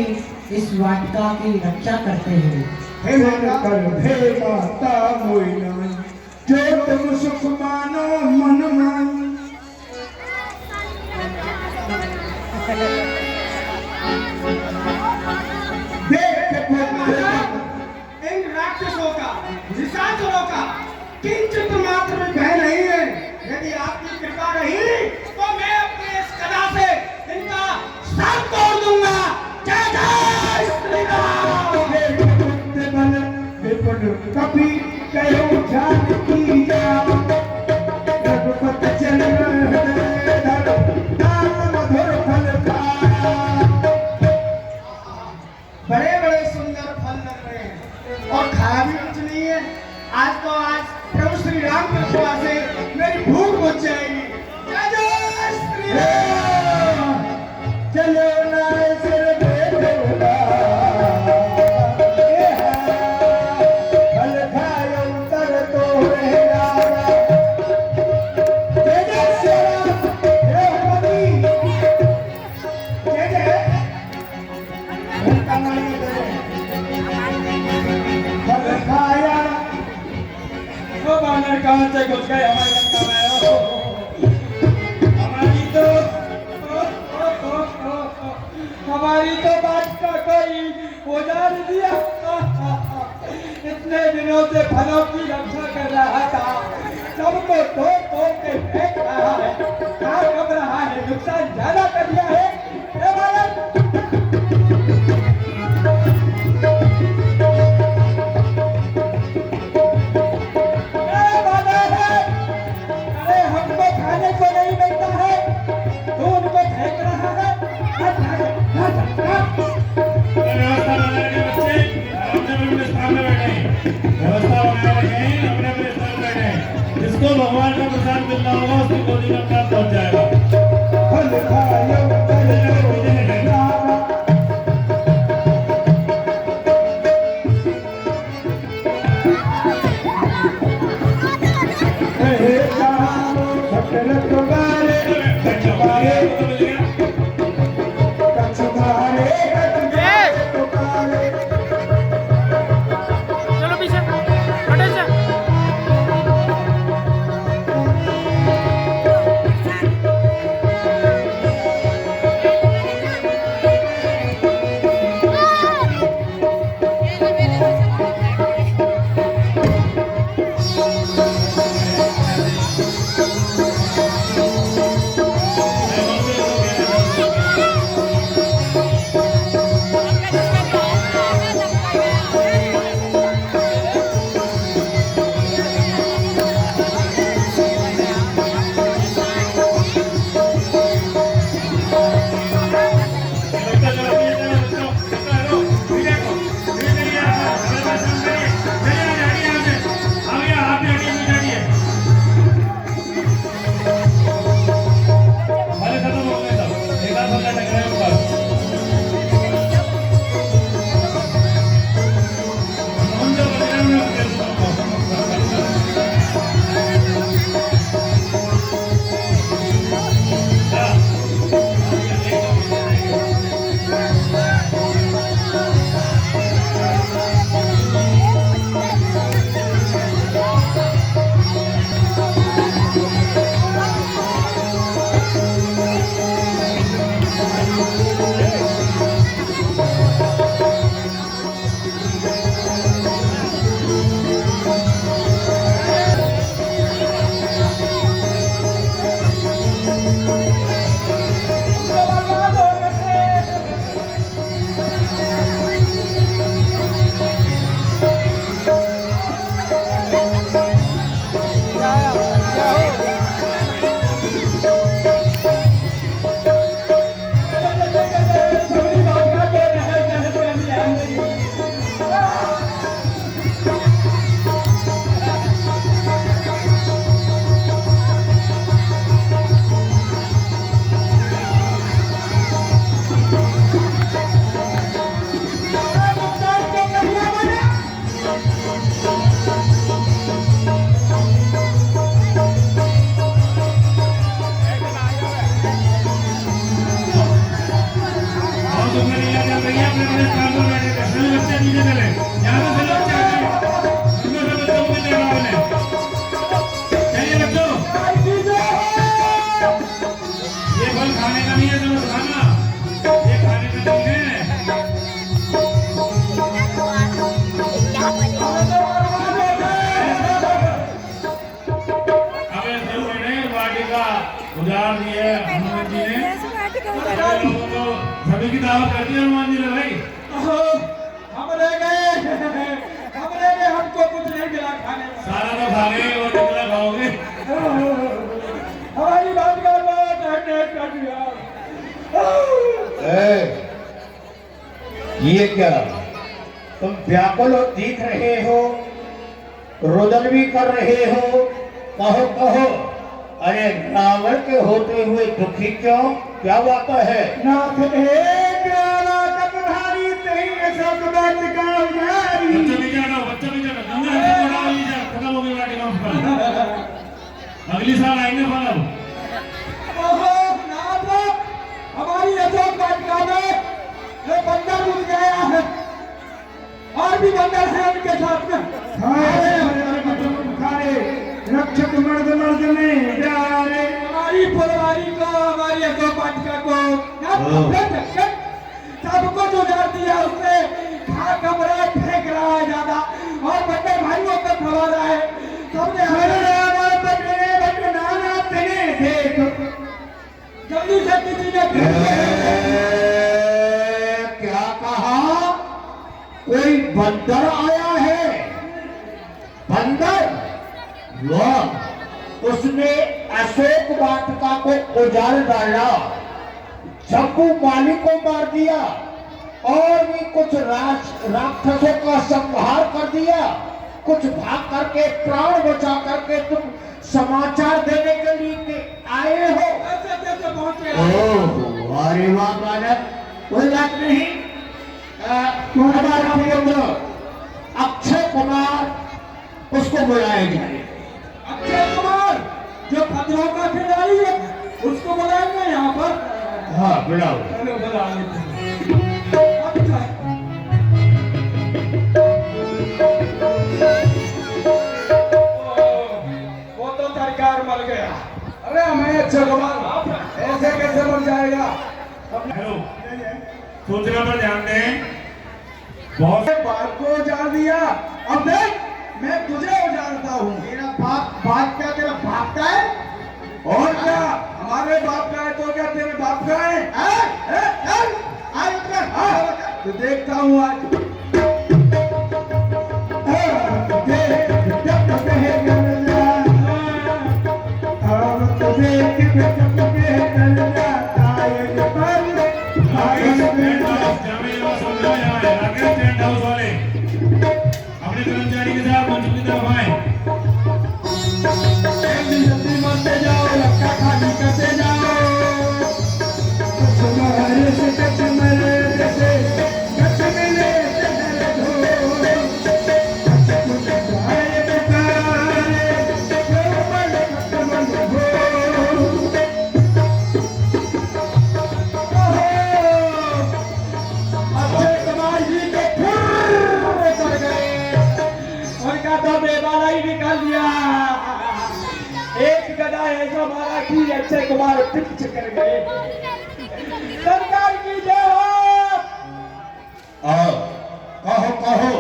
[SPEAKER 6] इस वाटिका की रक्षा करते हैं।
[SPEAKER 1] हे माता मोइना जो तुम सुख मानो मन मान।
[SPEAKER 3] इन राक्षसों का, निशाचरों का किंचित मात्र में भय नहीं है। यदि आपकी कृपा रही तो मैं अपने इस गदा से इनका सर तोड़ दूंगा। जय जय श्री राम।
[SPEAKER 1] कभी कहो जानकी जाओ रघुपत चरण मधुर फल खाया।
[SPEAKER 3] बड़े बड़े सुंदर फल लग रहे हैं और खाया भी कुछ नहीं है। आज प्रभु श्री राम की कृपा से मेरी भूख बुझ जाएगी। जय जय श्री राम।
[SPEAKER 1] चलो ना सिर बेटोला फल खायो तर तो रहना। जय जय श्री राम। हे हनुमती जय जय। फल खाया
[SPEAKER 2] वो बानर कहाँ से घुस गए हमारी लंका में? हमारी तो हमारी तो बात का कोई उजाड़ दिया। इतने दिनों से फलों की रक्षा कर रहा था, सबको तोड़ तोड़ के फेंक रहा है। क्या कब रहा है? नुकसान ज्यादा कर दिया है। हे बालक, अरे हमको खाने को नहीं मिलता है, तू उनको फेंक रहा है।
[SPEAKER 8] व्यवस्था बनाने के बच्चे आराम से अपने स्थान में बैठे। व्यवस्था बनाए रखें, अपने अपने स्थान में बैठे। जिसको भगवान का प्रसाद मिलना होगा उसकी गोदी में प्रसाद पहुंच जाएगा।
[SPEAKER 1] फल खायो तर तो रहना। हे राम भटल तुम्हारे कछुआरे कछुआरे तुम्हारे।
[SPEAKER 5] चलो पीछे हटे से।
[SPEAKER 8] नीचे चले यहाँ से चलो उनको सब बच्चों को नीचे डालो उन्हें चलिए बच्चों ये फल खाने का नहीं है चलो खाना ये खाने का नहीं है अबे जरूर ने वाटिका उजाड़ दी है हनुमान जी ने लोगों को सभी की दावत कर दी हनुमान जी ने भाई
[SPEAKER 2] हम रह गए हमको कुछ नहीं मिला खाने को
[SPEAKER 8] सारा तो खा गए और कितना खाओगे
[SPEAKER 2] हमारी बात का बहुत अटैक कर दिया
[SPEAKER 4] ये क्या तुम व्याकुल और दिख रहे हो, रोदन भी कर रहे हो, कहो कहो। अरे रावण के होते हुए दुखी क्यों, क्या बात है?
[SPEAKER 1] नाथ एक तुम्हारी तेरी सब बात का यारी।
[SPEAKER 8] बच्चा भी जाना गंगा से बढ़ा ली जा खत्म हो गई वाटिका फल अगली साल आएंगे फल अब
[SPEAKER 2] ओहो नाथ हमारी अशोक वाटिका में ये बंदर घुस गया है और भी बंदर है उनके साथ में
[SPEAKER 1] रक्षक मर्द में डाले
[SPEAKER 2] हमारी फुलवारी को हमारी अशोक वाटिका को सबको जो डाल दिया उसने खा कमरा फेंक रहा है ज्यादा और बंदर भाइयों को खवा रहा है सबने जल्दी से किसी ने
[SPEAKER 4] क्या कहा? कोई बंदर आया है? बंदर? वाह, उसने अशोक वाटिका को उजाड़ डाला, जम्बू माली को मार दिया और भी कुछ राक्षसों का संहार कर दिया। कुछ भाग करके प्राण बचा करके तुम समाचार देने के लिए आए हो। ओह, अरे वाह बालक, कोई बात नहीं। हमारा पुत्र अक्षय कुमार उसको बुलाया जाए।
[SPEAKER 2] अक्षय कुमार जो खतरों का खिलाड़ी है उसको बुलाएंगे यहाँ पर।
[SPEAKER 4] हाँ बुलाओ।
[SPEAKER 2] चलो बुला लेते हैं। अक्षय वो तो सरकार मर गया।
[SPEAKER 1] अरे मैं अच्छा कुमार ऐसे कैसे मर जाएगा?
[SPEAKER 8] हेलो सूचना पर ध्यान दें बहुत
[SPEAKER 1] बाप को उजाड़ दिया, अब देख मैं तुझे उजाड़ता हूँ। मेरा बाप क्या तेरा बाप का है? और क्या हमारे बाप का है तो क्या तेरे बाप का है? तो देखता हूँ आज
[SPEAKER 8] अपने कर्मचारी के साथ मंच की तरफ आए।
[SPEAKER 2] जल्दी मरते जाओ, लक्का खाली करते जाओ। अक्षय कुमार पिच कर गए। सरकार की जय हो।
[SPEAKER 4] कहो कहो।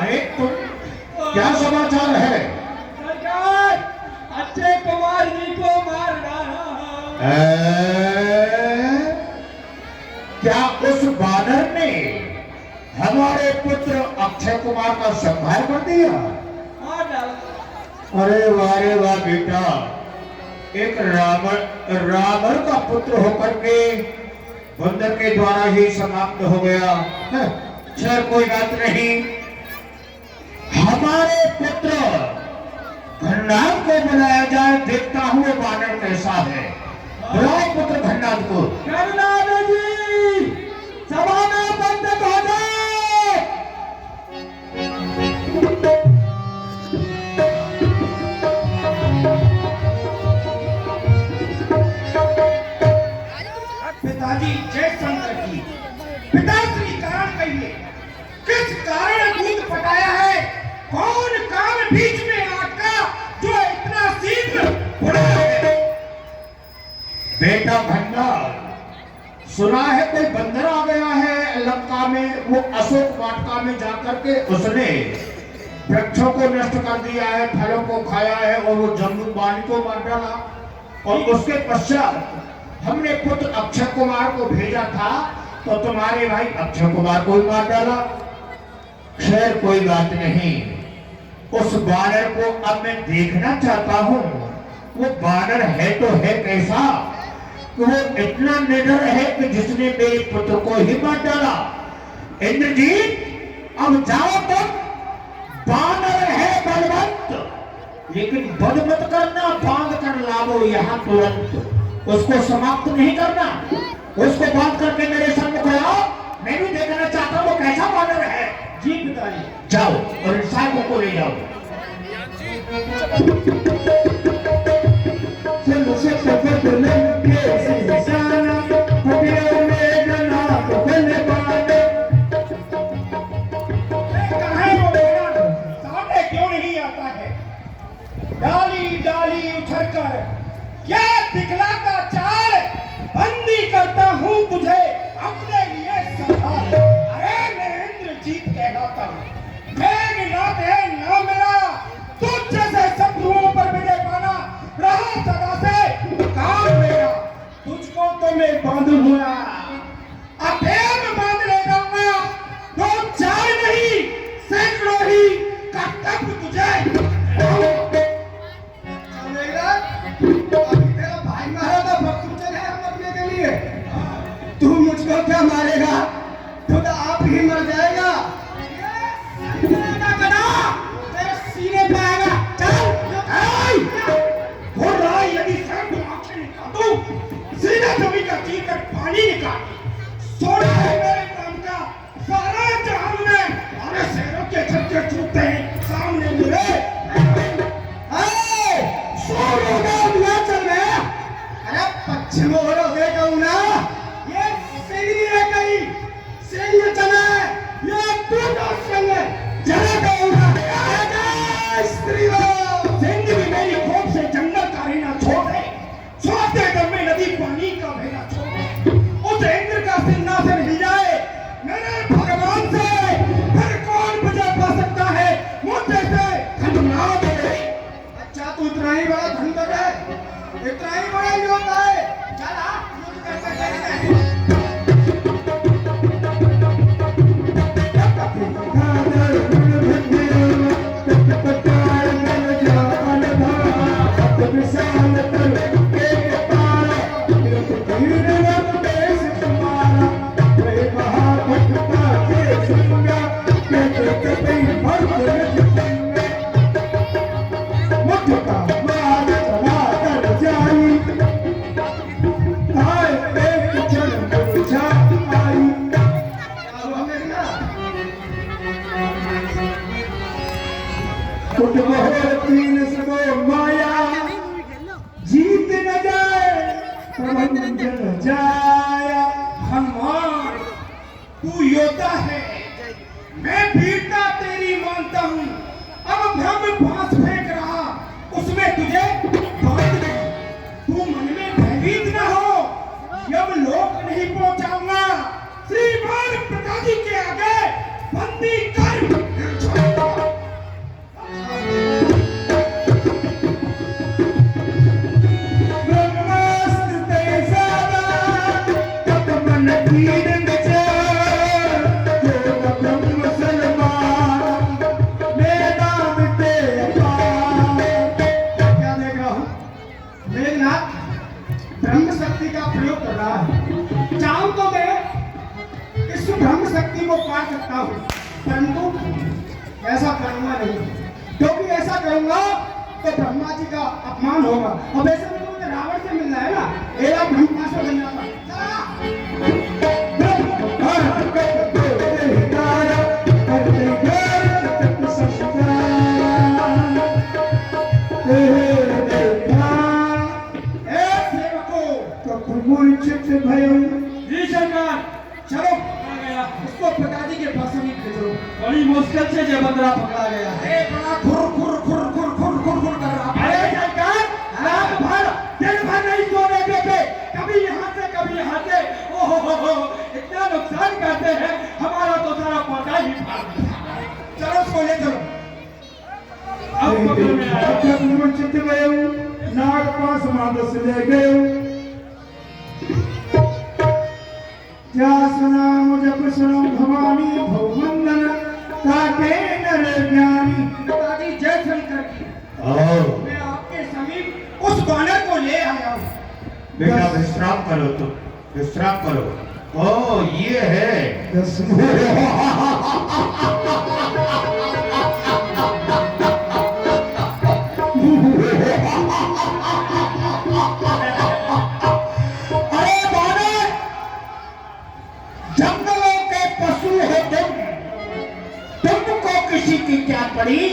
[SPEAKER 4] अरे तुम क्या समाचार है?
[SPEAKER 2] सरकार अक्षय कुमार जी को मार डाला।
[SPEAKER 4] क्या उस बानर ने हमारे पुत्र अक्षय कुमार का संहार कर दिया?
[SPEAKER 2] मार डाला।
[SPEAKER 4] अरे वाह बेटा, एक रावण का पुत्र होकर के बंदर के द्वारा ही समाप्त हो गया। खैर कोई बात नहीं। हमारे पुत्र घन्नाद को बुलाया जाए, देखता हूँ वो बानर कैसा है। बुलाओ पुत्र घन्नाद को।
[SPEAKER 2] घन्नाद जी सभा में उपस्थित हो जाओ।
[SPEAKER 1] पिताजी जय शंकर जी। पिता श्री कारण कहिए, किस कारण
[SPEAKER 3] बीच में आका जो इतना शीघ्र उड़ा है।
[SPEAKER 4] बेटा भंडार, सुना है कोई बंदर आ गया है लंका में, वो अशोक वाटिका में जाकर के उसने वृक्षों को नष्ट कर दिया है, फलों को खाया है और वो जम्बू बाली को मार डाला। और उसके पश्चात हमने पुत्र अक्षय कुमार को भेजा था तो तुम्हारे भाई अक्षय कुमार को ही मार डाला। खैर कोई बात नहीं, उस बानर को अब मैं देखना चाहता हूँ। वो बानर है तो है कैसा, वो इतना निडर है कि जिसने मेरे पुत्र को ही मार डाला। इंद्रजीत अब जाओ तुम, बानर है बलवंत, लेकिन बद मत करना, बांध कर लाओ यहाँ तुरंत। उसको समाप्त नहीं करना, उसको बांध करके मेरे सम्मुख लाओ, मैं भी देखना चाहता हूँ वो कैसा बानर है।
[SPEAKER 3] जी पिताजी।
[SPEAKER 4] जाओ और इन साइकों को ले जाओ।
[SPEAKER 1] चलो से सफर लेके सिंहासन पटिया में जना तो बने बाने।
[SPEAKER 3] कहाँ है वो मेरा, सामने क्यों नहीं आता है? डाली डाली उछलकर क्या दिखलाता चाल, बंदी करता हूँ तुझे अपने लिए संभाल। अरे मैं इंद्रजीत कहलाता हूँ, मेघनाथ है नाम मेरा, तुझ जैसे शत्रुओं पर विजय पाना रहा सदा से काम मेरा। तुझको तो मैं बांधूंगा, अब मैं बांध ले जाऊंगा, तो चार नहीं सैकड़ों ही का तब तुझे।
[SPEAKER 1] चलेगा? अभी तेरा भाई मारा था, भक्त तुझे है मरने के लिए। तू मुझको क्या मारेगा? खुद आप ही मर जाएगा।
[SPEAKER 3] तेरे सीने पे आएगा, चल। बोल रहा है यदि सर को आंखें निकाल दूं, सीधा जमीन का चीर कर पानी निकाल। सोना है मेरे काम का सारा जहान में, अरे शेरों के छक्के छूटते हैं सामने मेरे।
[SPEAKER 1] चल रहे अरे पश्चिम ओर हो गए कहूँ ना, ये सैन्य है कहीं, सैन्य चला है, ये टूटा सैन्य चला कहूँ ना।
[SPEAKER 3] सैन्य भी मेरी खोप से जंगल का रहना छोड़ दे, छोड़ते दम में नदी पानी का बहना छोड़ दे। उस इंद्र का सिंहासन हिल जाए मेरे भगवान से, फिर कौन विजय पा सकता है मुझे से खतरनाक है।
[SPEAKER 1] अच्छा तू इतना ही बड़ा धंधर है, इतना ही बड़ा योद्धा है। चला युद्ध करके देखते हैं। माया जीत न जाए प्रबंधन जाया।
[SPEAKER 3] हनुमान तू योद्धा है, मैं वीरता तेरी मानता हूँ। अब ब्रह्म पास फेंक रहा, उसमें तुझे बांध दे। तू मन में भयभीत न हो, जब लोक नहीं पहुंचाऊंगा श्रीमान पिताजी के आगे बंदी कर छोड़ूंगा।
[SPEAKER 1] ब्रह्म शक्ति का प्रयोग कर रहा है। चाहूं तो मैं इस ब्रह्म शक्ति को पा सकता हूँ, परंतु ऐसा करूंगा नहीं, क्योंकि ऐसा करूंगा तो ब्रह्मा जी का अपमान होगा। अब ऐसे में तो मुझे रावण से मिलना है ना, एला ब्रह्मास्त्र बन जाता।
[SPEAKER 2] जी सरकार,
[SPEAKER 3] चलो
[SPEAKER 2] आ गया।
[SPEAKER 3] उसको पिताजी के पास ही भेजो।
[SPEAKER 2] बड़ी मुश्किल जब से ये बंदरा पकड़ा गया है।
[SPEAKER 3] अरे बड़ा खुर खुर खुर खुर खुर खुर खुर कर रहा है।
[SPEAKER 2] अरे सरकार, रात भर दिन भर नहीं सोने देते, कभी यहाँ से कभी यहाँ से, ओहो इतना नुकसान करते हैं, हमारा तो सारा पौधा ही फाड़ दिया।
[SPEAKER 3] चलो सोने चलो।
[SPEAKER 2] अब पकड़ में आया।
[SPEAKER 1] चित्त गयो नाग पास मादस ले गयो क्या सुना मुझे सुनो भवानी भवमंदन ताके नर ज्ञानी।
[SPEAKER 3] पिताजी जय शंकर की।
[SPEAKER 4] और
[SPEAKER 3] मैं आपके समीप उस बानर को ले आया हूँ।
[SPEAKER 4] बेटा विश्राम करो, तुम विश्राम करो। ओ ये है
[SPEAKER 1] दस
[SPEAKER 4] अरे बानर, जंगलों के पशु हो तुमको किसी की क्या पड़ी?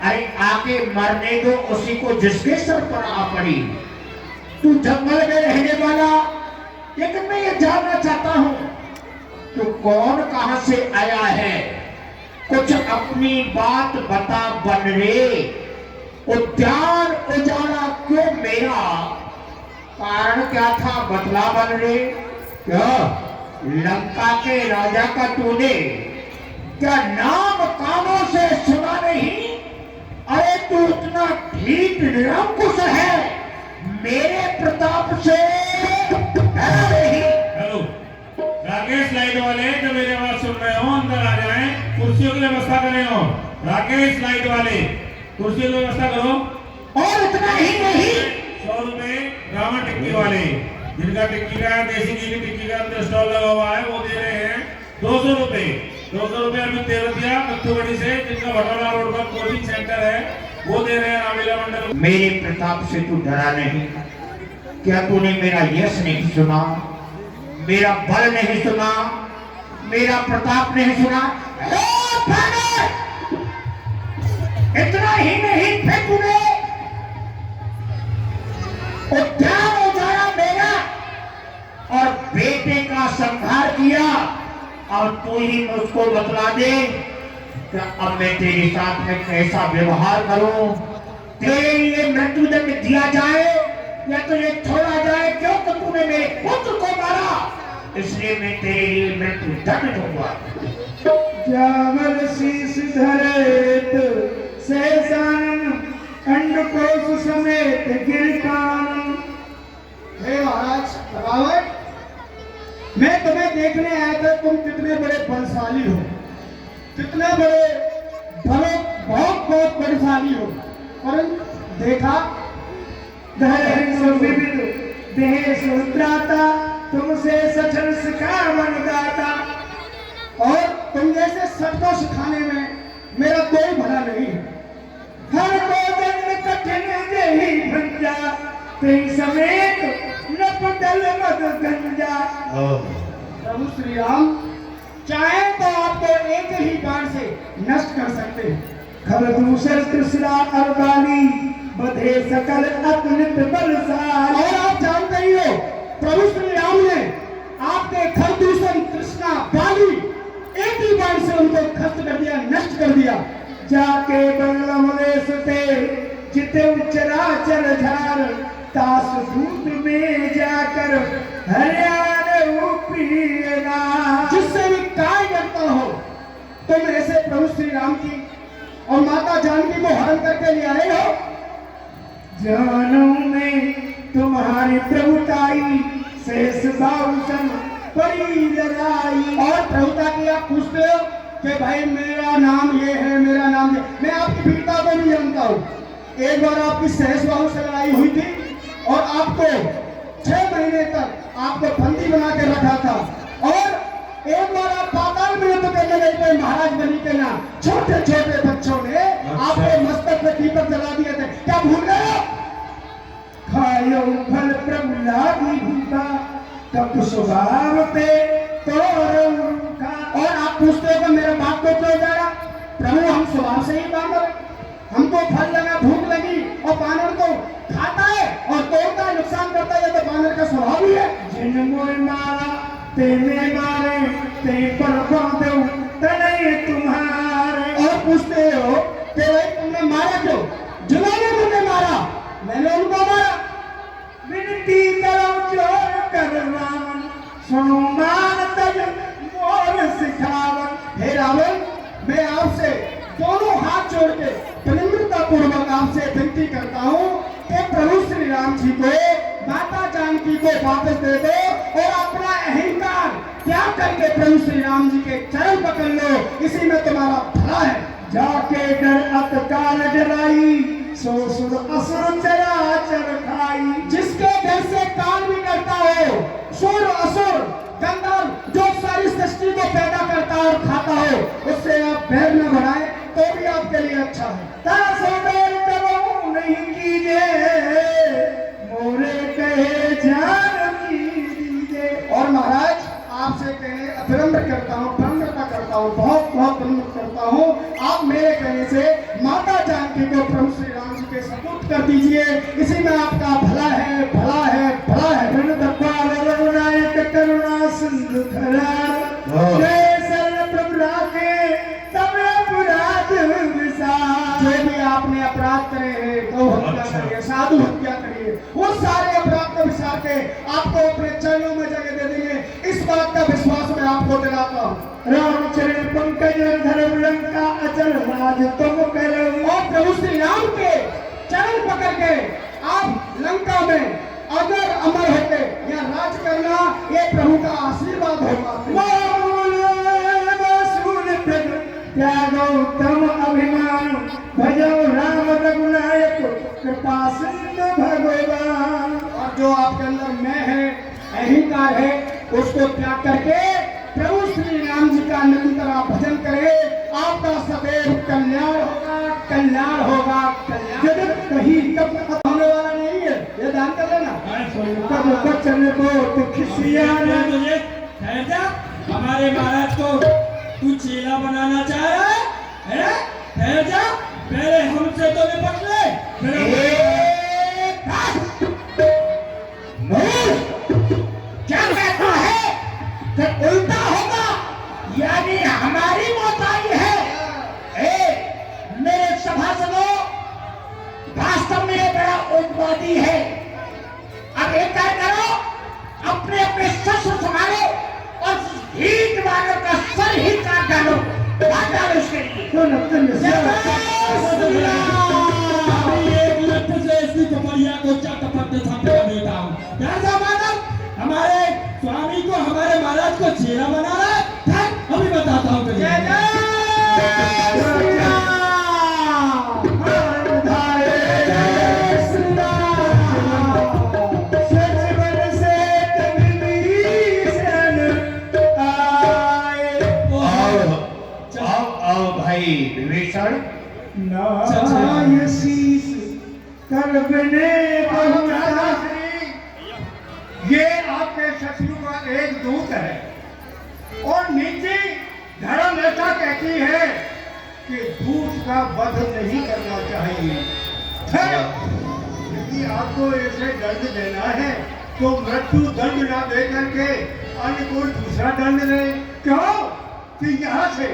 [SPEAKER 4] अरे आके मरने दो उसी को जिसके सर पर आ पड़ी। तू जंगल में रहने वाला, लेकिन मैं ये जानना चाहता हूं तू कौन कहां से आया है? कुछ अपनी बात बता बन रे। उद्यान उजाला क्यों मेरा? कारण क्या था बतला बन रे। क्या लंका के राजा का तूने क्या नाम कानों से सुना नहीं? अरे तू इतना ठीक निरंकुश है, मेरे प्रताप से नहीं।
[SPEAKER 8] हेलो राकेश लाइट वाले, जो मेरी आवाज सुन रहे हो अंदर आ जाएं, कुर्सियों की व्यवस्था करें हो। राकेश लाइट वाले कुर्सियों की व्यवस्था करो।
[SPEAKER 4] और इतना ही नहीं,
[SPEAKER 8] 100 रुपए रावण टिक्की वाले, जिनका टिक्की का देसी घी की टिक्की का अंदर स्टॉल लगा हुआ है, वो दे रहे हैं 200 रुपए। 200 रुपए अभी तेवतिया कत्थुगढ़ी से, जिनका भटोला रोड पर कोचिंग सेंटर है, वो दे रहे हैं रामलीला मंडल।
[SPEAKER 4] मेरे प्रताप से तू डरा नहीं? क्या तूने मेरा यश नहीं सुना, मेरा बल नहीं सुना, मेरा प्रताप नहीं सुना? इतना ही नहीं, फिर तूने उद्यान उजाड़ा मेरा और बेटे का संहार किया। और तू ही मुझको बतला दे कि अब मैं तेरे साथ में कैसा व्यवहार करूं? तेरे लिए मृत्युदंड दिया जाए या तुझे छोड़ा जाए? क्योंकि तूने मेरे पुत्र को मारा, इसलिए मैं तेरे लिए मृत्युदंड दूंगा।
[SPEAKER 1] जावल शीस धरेत सहसानन अंडकोश समेत गिरकानन।
[SPEAKER 3] हे महाराज रावण, मैं तुम्हें देखने आया था, तुम कितने बड़े बलशाली हो, कितने बड़े बहुत बहुत बलशाली हो। परंतु देखा
[SPEAKER 1] धैर्य विविध देह सुत्राता तुमसे सचल सिखा दाता।
[SPEAKER 3] और तुम जैसे सबको सिखाने में मेरा कोई भला नहीं है।
[SPEAKER 1] हर भोजन कठिन देही भंजा तेई समेत नपदल मद गंजा।
[SPEAKER 3] प्रभु श्री राम चाहे तो आपको एक ही बाण से नष्ट कर सकते हैं।
[SPEAKER 1] खर दूसर कृष्णा अरबाली बधे सकल अतुलित बलशाली।
[SPEAKER 3] और आप जानते ही हो, प्रभु श्री राम ने आपके खरदूषण कृष्णा बाली एक ही बाण से उनको खत्म कर दिया, नष्ट कर दिया।
[SPEAKER 1] जाके बंगलादेश ते जिते चराचर झार तास धूप में जाकर हरियाणा उपीना।
[SPEAKER 3] जिससे भी काय करता हो, तुम ऐसे प्रभु श्री राम की और माता जानकी को हरण करके ले आए हो।
[SPEAKER 1] जानों में तुम्हारी प्रभुताई शेष बाहुसन बड़ी लड़ाई।
[SPEAKER 3] और प्रभुता की आप पूछते हो कि भाई मेरा नाम ये है, मेरा नाम ये। मैं आपकी वीरता को नहीं जानता हूँ। एक बार आपकी सहस बाहु से लड़ाई हुई थी और आपको 6 महीने तक आपको बंदी बना के रखा था। और एक बार आप पाताल में युद्ध करने गए थे महाराज बनी के नाम। छोटे छोटे बच्चों ने आपके मस्तक पे दीपक जला दिए थे, क्या भूल गए हो?
[SPEAKER 1] खायो फल प्रभु लागी भूखा तब स्वभाव पे तोरूखा।
[SPEAKER 3] और आप पूछते हो कि मेरा बाप को क्यों जाया? प्रभु हम स्वभाव से ही बानर, हमको फल लगा, भूख लगी, और बानर तो खाता है और तोड़ता है, नुकसान करता है, तो बानर का स्वभाव ही है।
[SPEAKER 1] जिन मोय मारा ते में मारे ते पर बांधो तनय तुम्हारे। मैंने उनको मारा। विनती करो जोर कर रावण, सुनो मान तज मोर सिखावन। हे रावण, मैं आपसे दोनों हाथ जोड़ के विनम्रता पूर्वक आपसे विनती करता हूँ कि प्रभु श्री राम जी को, माता जानकी को वापस दे दो और अपना अहंकार त्याग करके प्रभु श्री राम जी के चरण पकड़ लो, इसी में तुम्हारा भला है। जाके डर अत काल डराई, सो सुर असुर चराचर खाई। जिसके डर से काल भी डरता हो, सुर असुर गंधर्व जो सारी सृष्टि को पैदा करता और खाता हो, उससे आप बैर न बढ़ाए तो भी आपके लिए अच्छा है। तासो बैर करो नहीं कीजिए, मोरे कहे जान कीजिए। और महाराज आपसे कहने विनम्र करता हूँ, विनम्रता करता हूँ, बहुत बहुत विनम्र करता हूँ। आप मेरे कहने से माता जानकी को प्रभु श्री राम जी के सपूत कर दीजिए, इसी में आपका भला है, भला है, भला है। रघुनायक करुणा सिंधु खरा, जय शरण प्रभु राखे तब अपराध विसार। जो भी आपने अपराध करे हैं, गौ हत्या करिए, साधु हत्या करिए, वो सारे अपराध को विसार के आपको अपने चरणों में जगह दे देंगे, इस बात का विश्वास मैं आपको दिलाता हूँ। रामचरण पंकज धर्म लंका अचल राज तुम करो। और प्रभु श्री राम के चरण पकड़ के आप लंका में अगर अमर होते या राज करना, ये प्रभु का आशीर्वाद होगा। त्यागोत्तम अभिमान, भजो राम रघुनायक कृपा सिंधु भगवान। और जो आपके अंदर मैं है, अहंकार है, उसको त्याग करके प्रभु श्री राम जी का निरंतर आप भजन करें, आपका सदैव कल्याण होगा, कल्याण होगा, कल्याण। जगत कहीं कब खत्म होने वाला नहीं है, ये ध्यान कर लेना। कब बचन को खिसियाना।
[SPEAKER 2] हमारे महाराज को तू चेला बनाना चाह रहा है? ठहर जा, पहले हमसे तो निपट ले,
[SPEAKER 4] क्या कहता है कि उल्टा होगा, यानी हमारी मौत आई है। मेरे सभासदों, वास्तव में ये बड़ा उग्रवादी है। अब एक कार्य करो, अपने अपने शस्त्र संभालो और हीट वालों का सर ही काट डालो, काट डालो उसके लिए।
[SPEAKER 2] एक लठ से इसकी कपड़िया को चटपट छापेगा देता हूँ। राजा मानव हमारे स्वामी को, हमारे महाराज को चेला बना रहा है, अभी बताता हूँ तुझे।
[SPEAKER 4] विभीषण
[SPEAKER 1] शीश कर बने
[SPEAKER 3] ये आपके शत्रु का एक दूत है और नीति धर्म ऐसा कहती है कि दूत का वध नहीं करना चाहिए। यदि आपको ऐसे दंड देना है तो मृत्यु दंड ना दे करके अन्य कोई दूसरा दंड दे। क्यों कि यहाँ से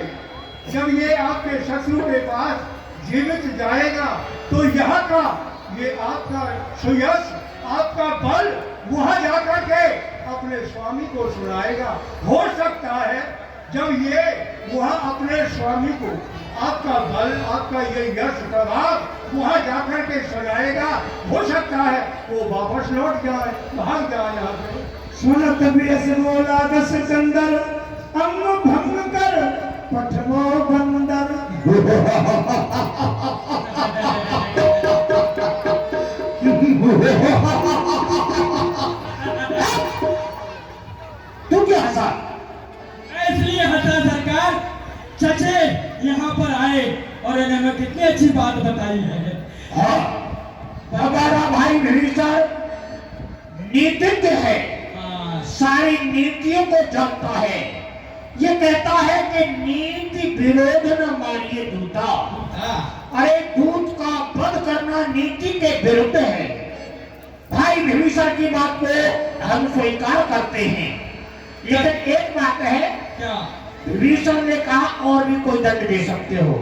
[SPEAKER 3] जब ये आपके शत्रु के पास जीवित जाएगा तो यहाँ का ये आपका सुयश, आपका बल वहां जाकर के अपने स्वामी को सुनाएगा। हो सकता है जब ये वहां अपने स्वामी को आपका बल, आपका ये यश प्रभाव वहां जाकर के सुनाएगा, हो सकता है वो वापस लौट जाए, भाग जाए यहाँ से।
[SPEAKER 1] सुनत बेस बोला दस कंदर, अंग भंग कर पठवो बंदर।
[SPEAKER 4] तू क्या हंसा?
[SPEAKER 2] इसलिए हंसा सरकार, चचे यहाँ पर आए और इन्होंने कितनी अच्छी बात बताई है।
[SPEAKER 4] हाँ, हमारा भाई विभीषण नीतिज्ञ है, सारी नीतियों को जानता है। ये कहता है कि नीति विरोध न मानिए दूता। अरे दूत का वध करना नीति के विरुद्ध है। भाई विभीषण की बात को हम स्वीकार करते हैं, लेकिन एक बात है,
[SPEAKER 2] क्या
[SPEAKER 4] विभीषण ने कहा और भी कोई दंड दे सकते हो,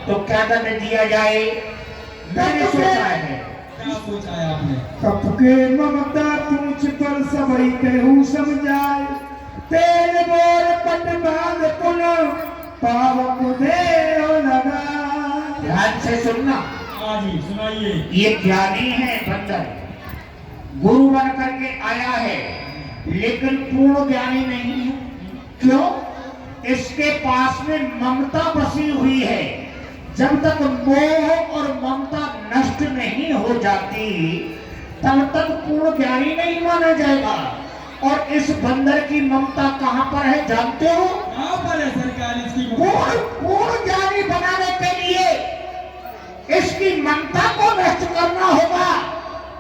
[SPEAKER 4] तो क्या दंड दिया जाए? मैंने सोचा है
[SPEAKER 7] क्या सोचा है आपने?
[SPEAKER 1] कप के ममता पूछ पर सबई कहू समझाए, तेल बोर पट बांध पुन पावक देव लगा।
[SPEAKER 4] ध्यान से सुनना,
[SPEAKER 2] हाँ जी सुनाइए।
[SPEAKER 4] ये ज्ञानी है बंदर, गुरु बन करके आया है, लेकिन पूर्ण ज्ञानी नहीं है। क्यों? इसके पास में ममता बसी हुई है। जब तक मोह और ममता नष्ट नहीं हो जाती तब तक पूर्ण ज्ञानी नहीं माना जाएगा। और इस बंदर की ममता कहां पर है जानते हो?
[SPEAKER 2] कहाँ पर है सरकार इसकी?
[SPEAKER 4] पूर्ण ज्ञानी बनाने के लिए इसकी ममता को नष्ट करना होगा।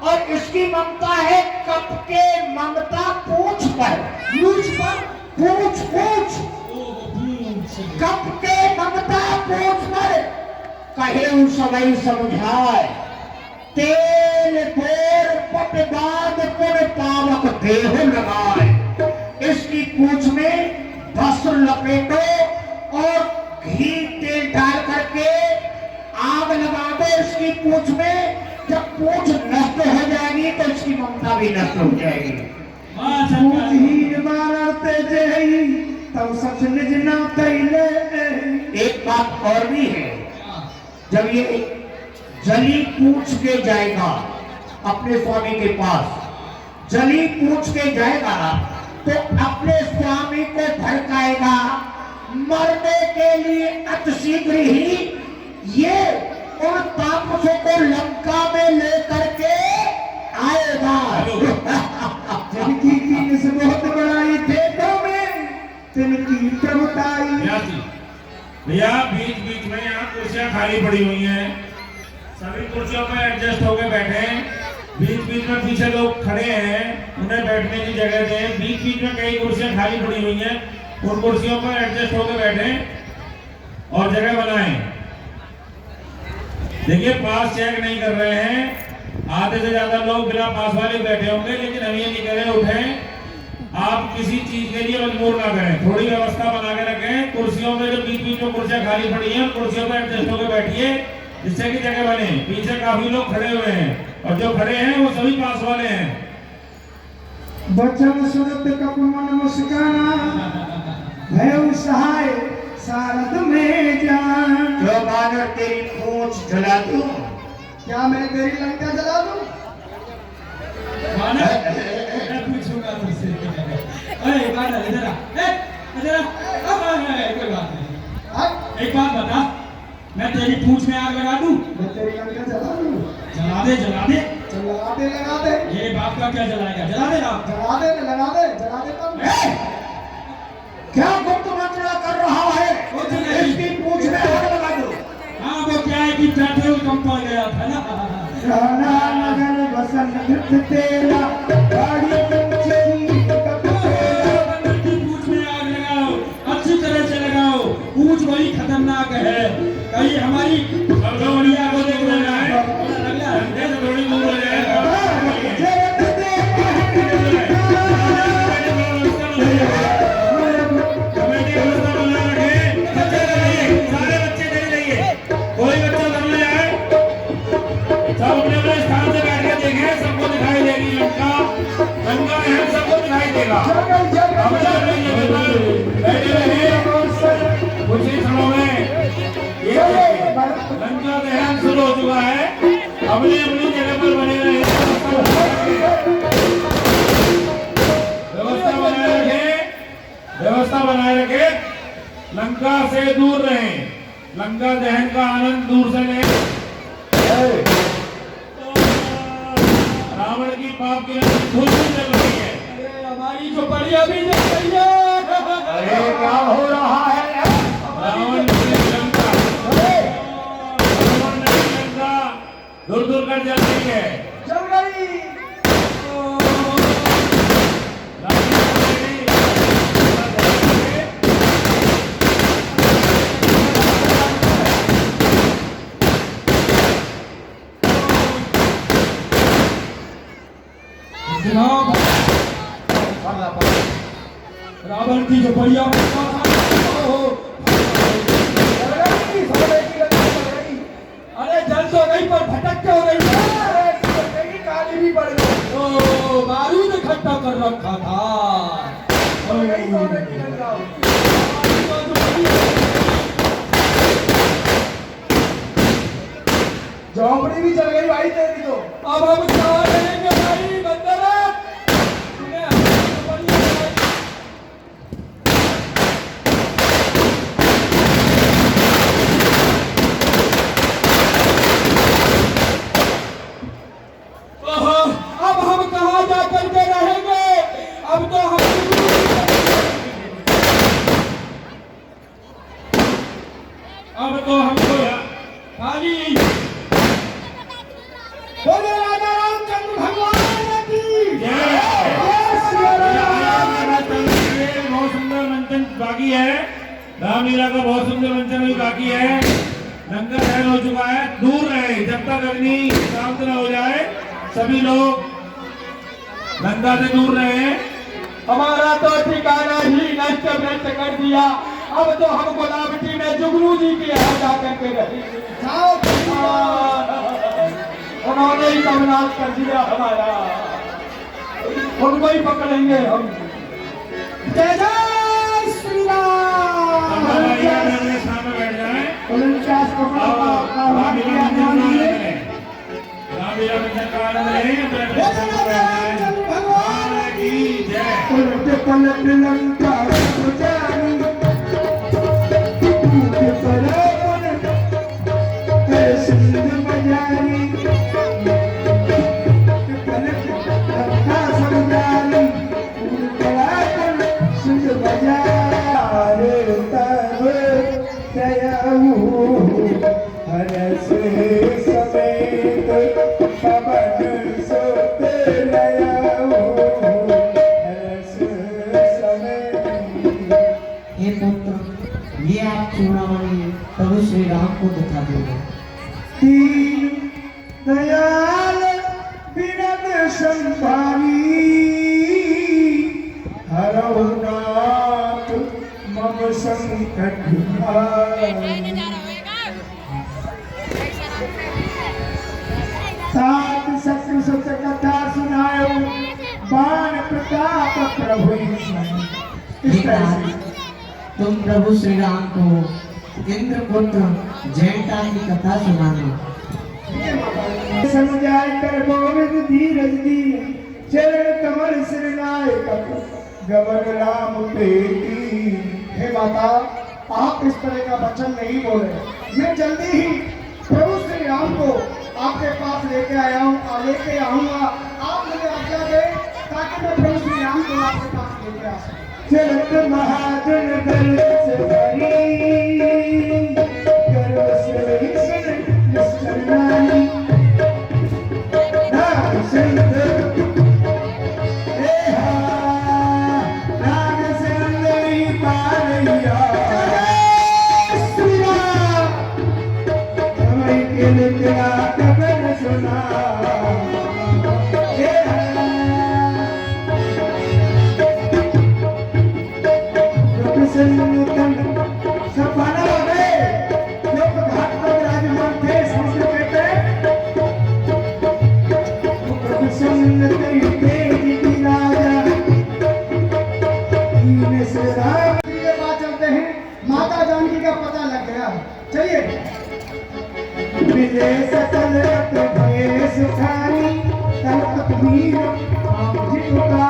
[SPEAKER 4] और इसकी ममता है कप के ममता पूछ पर, पूछ कप के ममता पूछ पर कहे सबई समझाए, तेल बोर पट बांध पुन पावक देह लगाए। इसकी पूछ में वस्त्र लपेटो और घी तेल डाल करके आग लगा दो इसकी पूछ में। जब पूछ नष्ट हो जाएगी तो इसकी ममता भी नष्ट हो जाएगी।
[SPEAKER 2] हाँ सरकार।
[SPEAKER 1] पूजहीन मारते जही तब सच निज ना तैले।
[SPEAKER 4] एक बात और भी है, जब ये जली पूछ के जाएगा अपने स्वामी के पास, जली पूछ के जाएगा तो अपने स्वामी को भड़काएगा। मरने के लिए अतिशीघ्र ही ये उन तापसों को लंका में लेकर के आएगा।
[SPEAKER 1] जिनकी कीन से बहुत बड़ाई देखो में तिनकी प्रभुताई।
[SPEAKER 8] भैया बीच बीच में यहाँ कुर्सियाँ खाली पड़ी हुई हैं, सभी कुर्सियों पे एडजस्ट होके बैठे। बीच बीच में पीछे लोग खड़े हैं, उन्हें बैठने की जगह दें। बीच बीच में कई कुर्सियाँ खाली पड़ी हुई हैं, उन कुर्सियों पर एडजस्ट होके बैठे और जगह बनाएं। देखिए पास चेक नहीं कर रहे हैं, आधे से ज्यादा लोग बिना पास वाले बैठे होंगे, लेकिन हम ये नहीं कह रहे उठें। आप किसी चीज के लिए मजबूर ना करें, थोड़ी व्यवस्था बना के रखें। कुर्सियों में जो बीच बीच में कुर्सियां खाली पड़ी हैं, कुर्सियों पर एडजस्ट होकर बैठिए जिससे कि जगह बने। पीछे काफी लोग खड़े हुए हैं और जो खड़े हैं वो सभी पास वाले हैं।
[SPEAKER 1] बचन सुरत कप मन मुस्काना भय सहाय सारद में जान।
[SPEAKER 4] जो बानर तेरी पूंछ जला दूं,
[SPEAKER 1] क्या मैं तेरी लंका जला दूं?
[SPEAKER 2] मैं पूछूंगा तुझसे। अरे बानर इधर आ, इधर आ। कोई बात नहीं। एक बात बता, मैं तेरी पूंछ में आग लगा दूं?
[SPEAKER 1] मैं तेरी लंका जला दूं?
[SPEAKER 2] जला दे जला दे।
[SPEAKER 1] चल लगा दे।
[SPEAKER 2] ये बाप का क्या जलाएगा? जला दे आप।
[SPEAKER 1] जला दे तब।
[SPEAKER 4] क्या गुप्त मंत्रणा कर रहा है?
[SPEAKER 2] कुछ नहीं।
[SPEAKER 4] इसकी पूंछ में आग लगा दो।
[SPEAKER 2] हाँ वो क्या है कि पेट्रोल पंप आ गया था ना।
[SPEAKER 1] राना नगर बसन धृत तेरा गाड़ी पंछी कप तेरा।
[SPEAKER 2] बंदर की पूंछ में आग लगाओ, अच्छी तरह से लगाओ। पूंछ बड़ी खतरनाक है, कहीं हमारी बढ़िया को देख लेना है। थोड़ी दूर हो जाए। कुछ ही क्षणों में लंका दहन शुरू हो चुका है। अपनी अपनी जगह पर बने रहे, व्यवस्था बनाए रखे, लंका से दूर रहे, लंका दहन का आनंद दूर से लें। रावण की पाप की धूल चल रही है। हमारी जो बढ़िया भी जल रही है।
[SPEAKER 4] अरे क्या हो रहा है?
[SPEAKER 8] रावण की लंका दूर दूर कर जल रही है।
[SPEAKER 1] चल गई।
[SPEAKER 2] जनाब रावण की जो बढ़िया अरे जल तो नहीं पर भटक क्यों रही है? रखा था।
[SPEAKER 1] और यही सोने की लग रहा हूँ। झोपड़ी भी चल गई भाई तेरी तो।
[SPEAKER 2] अब हम क्या करेंगे भाई बंदरा? तूने हमें बड़ी लगाई। ओहो, अब हम कहाँ जा करके रहेंगे? अब तो हम हमको खाली
[SPEAKER 1] बोले राजा रामचंद्र भगवान की जय।
[SPEAKER 8] बहुत सुंदर मंचन बाकी है। रामलीला का बहुत सुंदर मंचन भी बाकी है। लंगर तैयार हो चुका है। दूर रहे जब तक अग्नि शांत न हो जाए। सभी लोग गंगा से दूर रहे।
[SPEAKER 2] हमारा तो ठिकाना ही नष्ट भ्रष्ट कर दिया। अब तो हम गुलाबटी में जुगनू जी के यहाँ जाकर के रहेंगे।
[SPEAKER 1] जाओ
[SPEAKER 2] उन्होंने ही कमनाश कर दिया हमारा। उनको ही पकड़ेंगे हम।
[SPEAKER 1] जय जय श्री राम।
[SPEAKER 8] मेरे सामने बैठ जाए।
[SPEAKER 1] उनचास कपड़ा का
[SPEAKER 8] रामलीला मंचन का आनंद लें। रामलीला मंचन का आनंद लें। भगवान की जय।
[SPEAKER 1] पलट पलट लंका पुजारी टूट पड़े तेरे सिंध बजारी पलट लंका समुदारी टूट पड़ा सिंध बजारे तब दयालु हरस समेत पवन सुत लयाऊ हरस समेत।
[SPEAKER 6] हे पुत्र, ये आप चूड़ामणि प्रभु श्री राम को दिखा दोगे।
[SPEAKER 1] दीन दयाल बिरद संभारी हरौ नाथ मम संकट भारी। सात सत्य सत्य कथा सुनायो बाण प्रताप प्रभु इस तरह से
[SPEAKER 6] तुम प्रभु श्री राम को इंद्रपुत्र जयंता की कथा सुनाना।
[SPEAKER 1] समझाय कर गोविंद धीरज दी चरण कमल सिर नायक गवन राम पेटी। हे माता, आप इस तरह का वचन नहीं बोले। मैं जल्दी ही प्रभु श्री राम को आपके पास लेके आऊंगा। आप मुझे आज्ञा दें ताकि मैं प्रभु श्री राम को आपके पास लेके आ सकूं। चलत महाजन दल से भरी गर्व से विष्ण निष्ठनानी नाम सिंध एहा नाम सिंध ही पारैया श्री राम समय के लिखा कबर सुना। सफाना हो गए जो घाट पर विराजमान थे समुद्र पे प्रसन्न तेरी राजा तीन से राम के पास चलते हैं। माता जानकी का पता लग गया। चलिए। मिले सकल भय सुखानी तलपत वीर जितुका।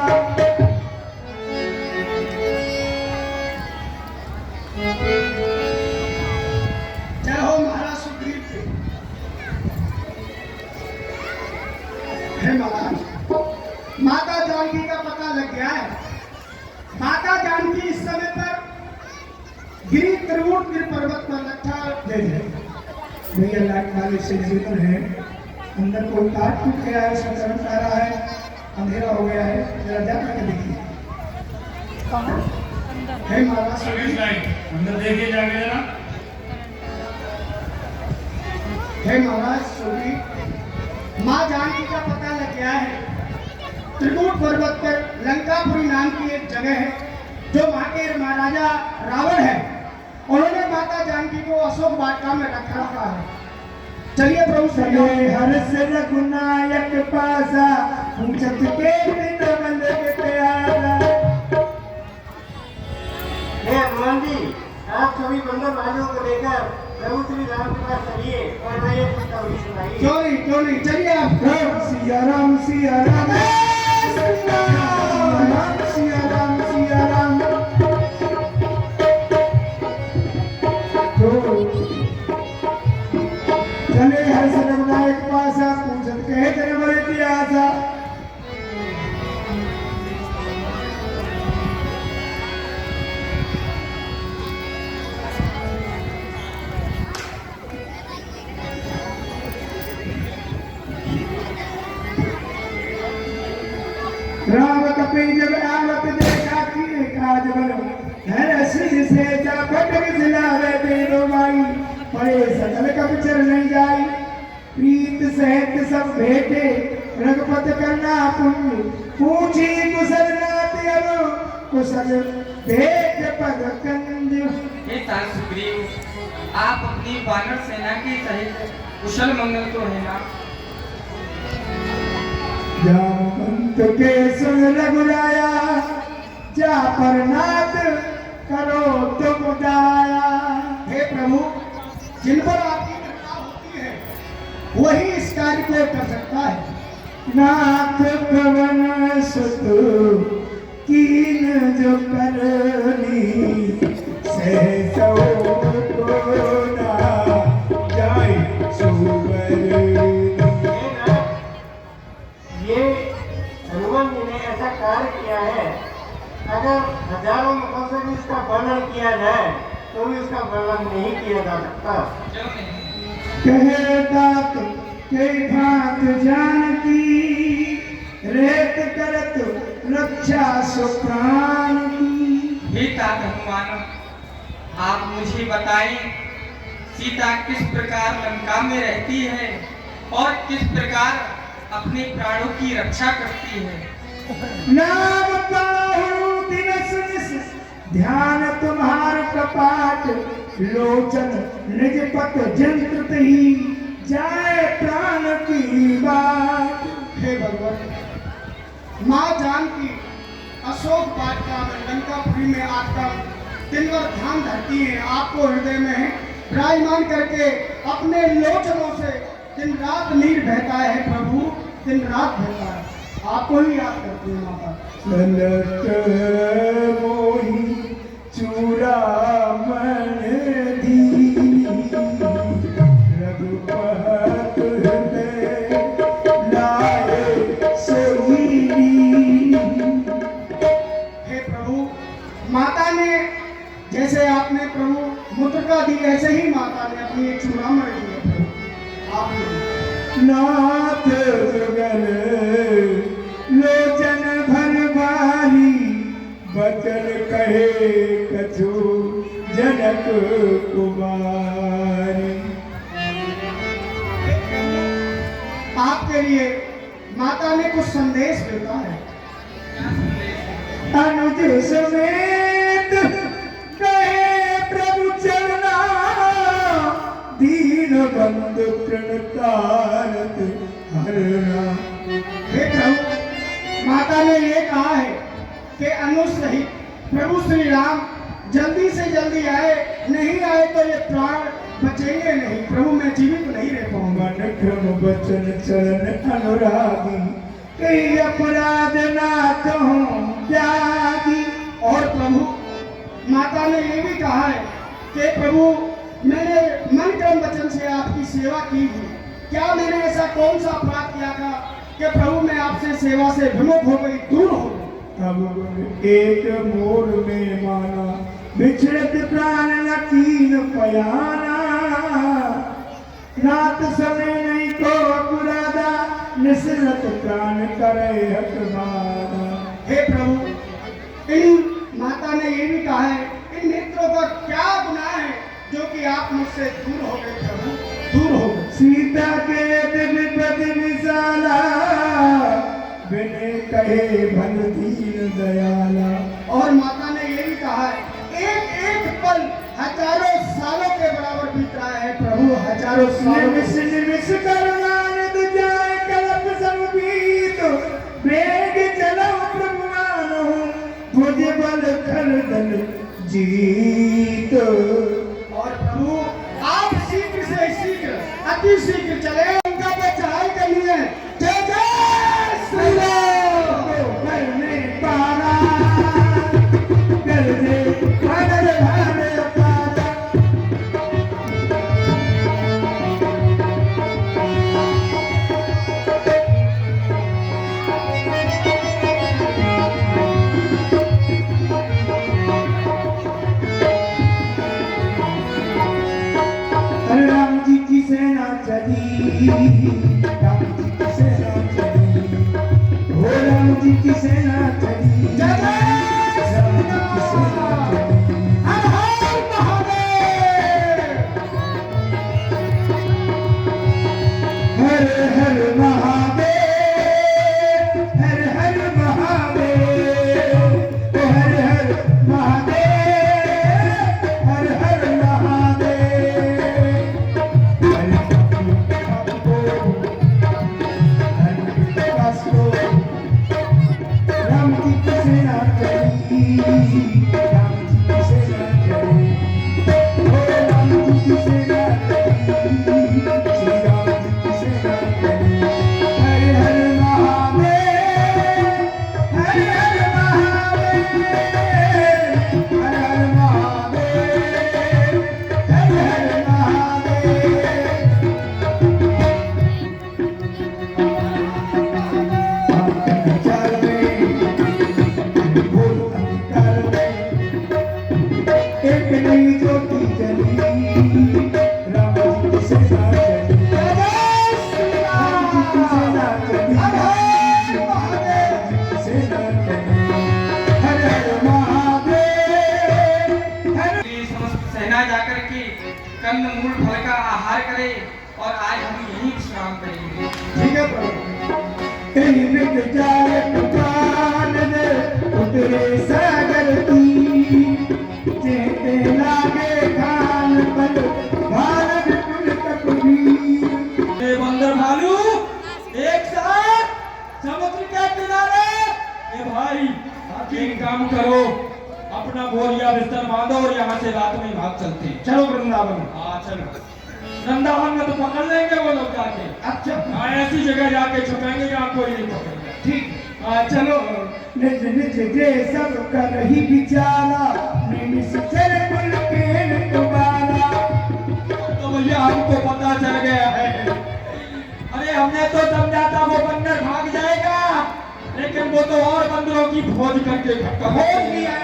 [SPEAKER 1] जय हो महाराज सुग्रीव जी। हे महाराज, माता जानकी का पता लग गया है। माता जानकी इस समय पर गिरी त्रिवूट गिर पर्वत पर लट्ठा ले जाए। भैया लाइट वाले से जीवन है। अंदर कोई काट टूट गया है, संकरण आ रहा है, अंधेरा हो गया है। जरा जा करके देखिए। हे महाराज सुग्रीव,
[SPEAKER 8] अंदर देखिए जाके जरा।
[SPEAKER 1] हे महाराज सुग्रीव, माँ जानकी का पता लग गया है। त्रिकूट पर्वत पर लंकापुरी नाम की एक जगह है जो वहाँ के महाराजा रावण है। उन्होंने माता जानकी को अशोक वाटिका में रखा है। चलिए प्रभु चलिए। हर्ष रघुनायक पासा पूछत के बिना लेके
[SPEAKER 3] आप सभी बंधन वालों को लेकर प्रभु श्री राम के पास चलिए और मैं ये कहानी सुनाइए।
[SPEAKER 1] क्यों नहीं चलिए आप। सिया राम सिया राम सिया राम सिया राम सिया राम। चले हर रघुनायक पासा पूछत कहे तेरे बड़े की आशा। राम कपी जब आवत देखा कि काज बन है रसी से चापट सिलावे तेरो माई पड़े सकल कब चर नहीं जाई। प्रीत सहित सब भेटे रघुपत करना पुण्य पूछी कुशल नाथ अब कुशल भेट पद कंज।
[SPEAKER 7] हे तात सुग्रीव, आप अपनी वानर सेना के सहित कुशल मंगल तो है ना?
[SPEAKER 1] जामवंत के सुन रघुराया जा पर नाथ करो तुम दाया। हे प्रभु, जिन पर आपकी कृपा होती है वही इस कार्य को कर सकता है। नाथ पवन सुत कीन जो करनी सहसो को ना जाय सुवरनी।
[SPEAKER 3] ये हनुमान जी ने ऐसा कार्य किया है, अगर हजारों मुखों से भी इसका वर्णन किया जाए तो भी उसका वर्णन नहीं किया जा सकता।
[SPEAKER 7] क्यों नहीं?
[SPEAKER 1] कहे तात के भात जानकी रेत करत रक्षा सुप्राण की।
[SPEAKER 7] हे तात हनुमान, आप मुझे बताएं सीता किस प्रकार लंका में रहती है और किस प्रकार अपने प्राणों की रक्षा करती है।
[SPEAKER 1] नाम पाहु दिन सुनिस ध्यान तुम्हार कपाट लोचन निज पत जंत ही जाए प्राण की बात। हे भगवान, माँ जानकी अशोक वाटिका में लंकापुरी में आकर दिन भर ध्यान धरती हैं, आपको हृदय में विराजमान करके अपने लोचनों से दिन रात नीर बहता है। प्रभु दिन रात बहता है, आपको ही याद करती है माता। चलत मोही चूड़ामण दीनी रघुपत हृदय लाए सोहिनी। हे प्रभु, माता ने जैसे आपने प्रभु मुद्रिका दी ऐसे ही माता ने अपनी एक चूड़ामण दी है। प्रभु आपने नाथ जुगल लोचन भर बारी बचन कहे कछु जनक कुमारी। आपके लिए माता ने कुछ संदेश देता है। अनुज समेत कहे प्रभु चरना दीन बंधु प्रणतारत हरना। हे प्रभु, माता ने ये कहा है कि अनुज सहित प्रभु श्री राम जल्दी से जल्दी आए, नहीं आए तो ये प्राण बचेंगे नहीं। प्रभु मैं जीवित नहीं रह पाऊंगा। मन क्रम बचन चरण अनुरागी कई अपराध ना कहूं त्यागी। और प्रभु माता ने ये भी कहा है कि प्रभु मैंने मन क्रम वचन से आपकी सेवा की है, क्या मैंने ऐसा कौन सा अपराध किया था कि प्रभु मैं आपसे सेवा से विमुख हो गई, दूर हो गई। तब एक मोर में माना बिछड़त प्राण लकीन पयाना। रात समय नहीं को पुरादा निसरत प्राण करे हटवाना। हे प्रभु, इन माता ने ये भी कहा है इन नेत्रों का क्या गुनाह है जो कि आप मुझसे दूर हो गए। प्रभु दूर हो गए। सीता के विपद विशाला बिने कहे भल दीन दयाला। और माता ने ये भी कहा है एक एक पल हजारों सालों के बराबर बीत रहा है। प्रभु हजारों सालों निमिष करुणानिध जाए कल्प सब बीत वेग चलो प्रभु मानो भुज बल खरदल जीत। से शीघ्र अति शीघ्र चले उनका पे चढ़ाई करनी है। जय जय श्री राम। घर में पारा घर में पारा भारे पारा। राम जी की सेना चली, राम जी की सेना चली, हो राम जी की सेना चली, जय जय राम जी की सेना चली। हर हर महादेव, हर हर महादेव, हर हर महादेव, हर हर महादेव, हर हर महादेव। राम जी की सेना चली, राम जी की सेना चली, हो राम जी की सेना चली, श्री राम जी की सेना चली। हर हर महादेव, हर हर महादेव, हर हर महादेव, हर हर महादेव। अंधकार में, घोर अंधकार में, एक नई ज्योति जली, राम जी की सेना चली, राम जी की सेना चली, महादेव जी की सेना चली। हर हर महादेव, हर
[SPEAKER 7] कि समस्त सेना जाकर के कंद मूल फल का आहार करे और आज हम यहीं विश्राम करेंगे।
[SPEAKER 1] ठीक है प्रभु। कहीं मिट जाए पुकार दे उतरे सागर की, चेते लागे खान पल भारत कुल कबीर।
[SPEAKER 2] ये बंदर भालू एक साथ समुद्र के किनारे। ये भाई एक काम करो, अपना बोरिया बिस्तर बांधो और यहाँ से रात में भाग चलते हैं।
[SPEAKER 1] चलो वृंदावन।
[SPEAKER 2] हाँ चलो, वृंदावन में तो पकड़ लेंगे वो लोग जाके।
[SPEAKER 1] अच्छा
[SPEAKER 2] हाँ ऐसी जगह जाके छुपेंगे जहाँ कोई नहीं पकड़ेगा।
[SPEAKER 1] ठीक।
[SPEAKER 2] हाँ चलो।
[SPEAKER 1] निज निज जे सब कर ही बिचारा, निश्चर कुल के तुम्हारा।
[SPEAKER 2] तो भैया हमको पता चल गया है। अरे हमने तो समझा था वो बंदर भाग जाएगा, लेकिन वो तो और बंदरों की फौज करके इकट्ठा हो गया।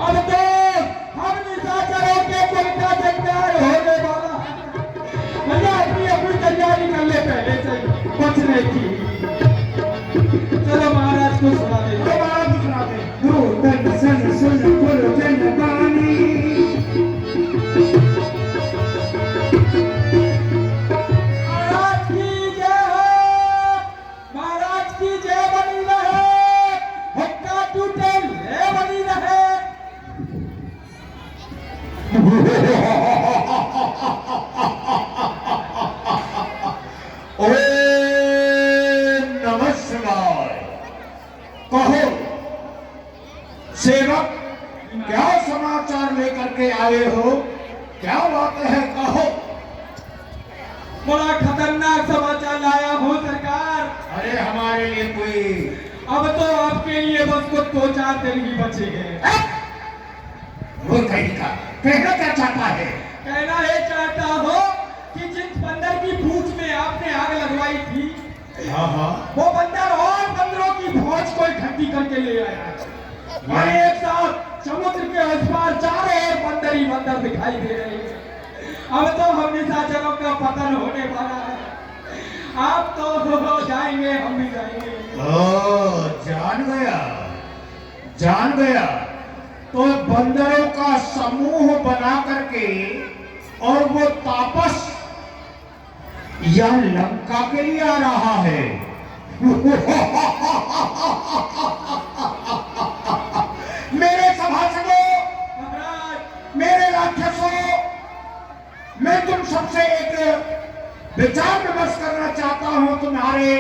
[SPEAKER 2] अब तो हम निशाचरों के कुल का जंगल होने वाला है। भैया अपनी अपनी तैयारी कर ले पहले से बचने की। चलो महाराज को सुना दे।
[SPEAKER 1] महाराज को सुना दे। दो दर्शन सुन कुल जन बानी,
[SPEAKER 2] महाराज की जय हो, महाराज की जय बनी रहे, हुक्का टूटे ले बनी रहे।
[SPEAKER 4] ओम नमः शिवाय। कहो सेवक, क्या समाचार लेकर के आए हो? क्या बात है, कहो।
[SPEAKER 2] बड़ा खतरनाक समाचार लाया हूँ सरकार।
[SPEAKER 4] अरे हमारे लिए कोई
[SPEAKER 2] अब तो आपके लिए बस कुछ 2-4 दिन ही बचे हैं।
[SPEAKER 4] वो कहीं का कहना क्या चाहता है?
[SPEAKER 2] कहना ये चाहता हो कि जिस बंदर की पूंछ में आपने आग लगवाई थी,
[SPEAKER 4] हाँ हाँ,
[SPEAKER 2] वो बंदर और बंदरों की फौज को इकट्ठी करके ले आया है। और एक साथ समुद्र के उस पार चारों ओर बंदर ही बंदर दिखाई दे रहे हैं। अब तो हम निशाचरों का पतन होने वाला है। आप तो जाएंगे, हम भी जाएंगे।
[SPEAKER 4] ओ जान गया। तो बंदरों का समूह बना करके और वो तापस यह लंका के लिए आ रहा है। मेरे सभासदों, मेरे राक्षसों, मैं तुम सबसे एक विचार विमर्श करना चाहता हूं। तुम्हारे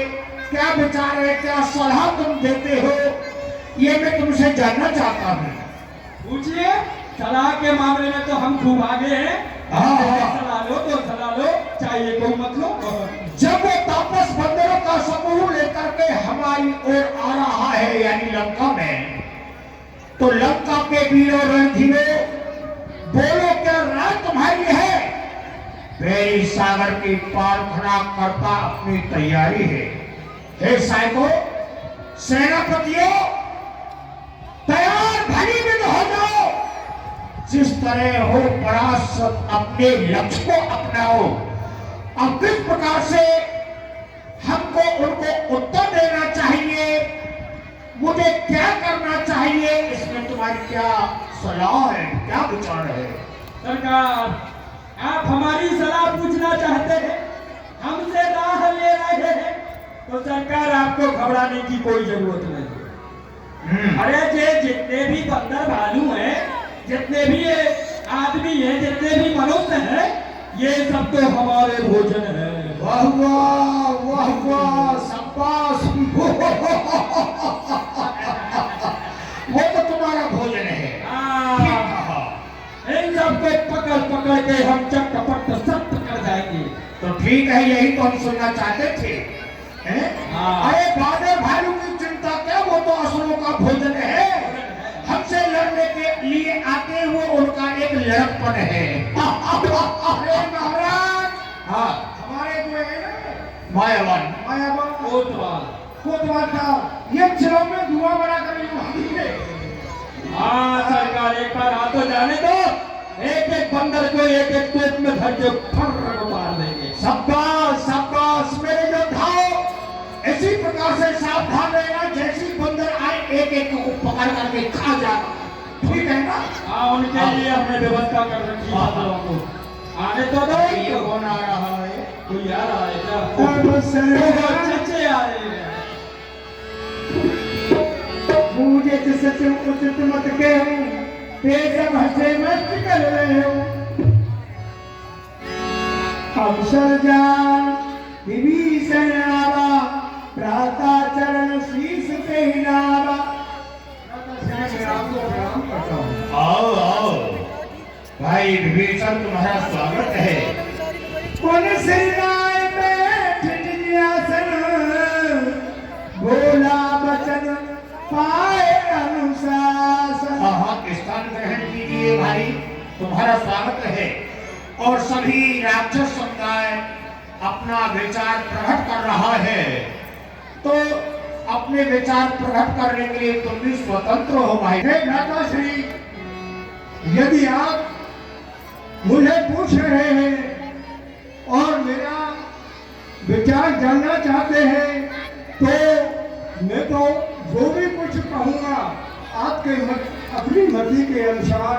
[SPEAKER 4] क्या विचार है, क्या सलाह तुम देते हो, ये मैं तुमसे जानना चाहता हूं।
[SPEAKER 2] पूछिए। सलाह के मामले में तो हम खूब आगे हैं।
[SPEAKER 4] हाँ।
[SPEAKER 2] सलाह लो तो सलाह लो। ये कोई मतलब?
[SPEAKER 4] जब वो तापस बंदरों का समूह लेकर के हमारी ओर आ रहा है यानी लंका में, तो लंका के वीरों रणधीरों, बोलो क्या राय तुम्हारी है? मेरी सागर की पार खड़ा करता अपनी तैयारी है। हे सैनिकों, सेनापतियों, तैयार भली में हो जाओ। जिस तरह हो परास्त अपने लक्ष्य को अपनाओ। अब किस प्रकार से हमको उनको उत्तर देना चाहिए, मुझे क्या करना चाहिए, इसमें तुम्हारी क्या सलाह है, क्या विचार है?
[SPEAKER 2] सरकार, आप हमारी सलाह पूछना चाहते हैं, हमसे राह ले रहे हैं, तो सरकार आपको घबराने की कोई जरूरत नहीं। अरे ये जितने भी बंदर भालू हैं, जितने भी ये आदमी हैं, जितने भी मनुष्य हैं, ये सब तो हमारे भोजन है।
[SPEAKER 4] वाह वाह वाह वाह, शाबाश। वो तो तुम्हारा भोजन है। ठीक कहा।
[SPEAKER 2] इन सबको पकड़ पकड़ के हम चट्टपट सख्त कर जाएंगे।
[SPEAKER 4] तो ठीक है, यही तो हम सुनना चाहते थे। हैं?
[SPEAKER 2] हाँ।
[SPEAKER 4] अरे बादल भालू की चिंता क्या, वो तो असुरों का भोजन है। हमसे लड़ने के लिए आते हुए उनका एक लड़कपन है।
[SPEAKER 1] अरे महाराज,
[SPEAKER 4] हाँ,
[SPEAKER 1] हमारे जो है ना
[SPEAKER 4] मायावान।
[SPEAKER 1] मायावान
[SPEAKER 2] कोतवाल।
[SPEAKER 1] कोतवाल साहब, ये चिरों में धुआं बना कर ये भागी है।
[SPEAKER 2] हाँ सरकार, एक बार आ तो जाने दो, एक एक बंदर को एक एक तोप में धर के फर्र को मार देंगे।
[SPEAKER 4] शाबाश शाबाश मेरे योद्धाओं, इसी प्रकार से सावधान रहना। जैसी बंदर आए एक एक को पकड़ करके खा जाना, ठीक है ना?
[SPEAKER 2] हाँ, उनके लिए हमने व्यवस्था कर रखी है बंदरों को। आने तो दो।
[SPEAKER 4] ये कौन आ रहा है?
[SPEAKER 2] कोई आ रहा है क्या?
[SPEAKER 1] अब सरकार,
[SPEAKER 2] चचे आ रहे हैं।
[SPEAKER 1] मुझे सच उचित मत कहूं, ते सब हंसे मस्त कर रहे हो। अवसर जान विभीषण आवा, भ्राता चरण शीश पे नावा।
[SPEAKER 3] मैं आपको प्रणाम करता हूँ।
[SPEAKER 4] आओ आओ भाई विभीषण, तुम्हारा स्वागत है।
[SPEAKER 1] कौन सिरनाए बैठ जिज्ञासन, बोला वचन पाए अनुशासन।
[SPEAKER 4] हाँ, स्थान ग्रहण कीजिए भाई, तुम्हारा स्वागत है। और सभी राक्षस समुदाय अपना विचार प्रकट कर रहा है, तो अपने विचार प्रकट करने के लिए तुम भी स्वतंत्र हो भाई।
[SPEAKER 1] हे भ्राता श्री, यदि आप मुझे पूछ रहे हैं और मेरा विचार जानना चाहते हैं, तो मैं तो जो भी कुछ कहूँगा आपके अपनी मर्जी के अनुसार,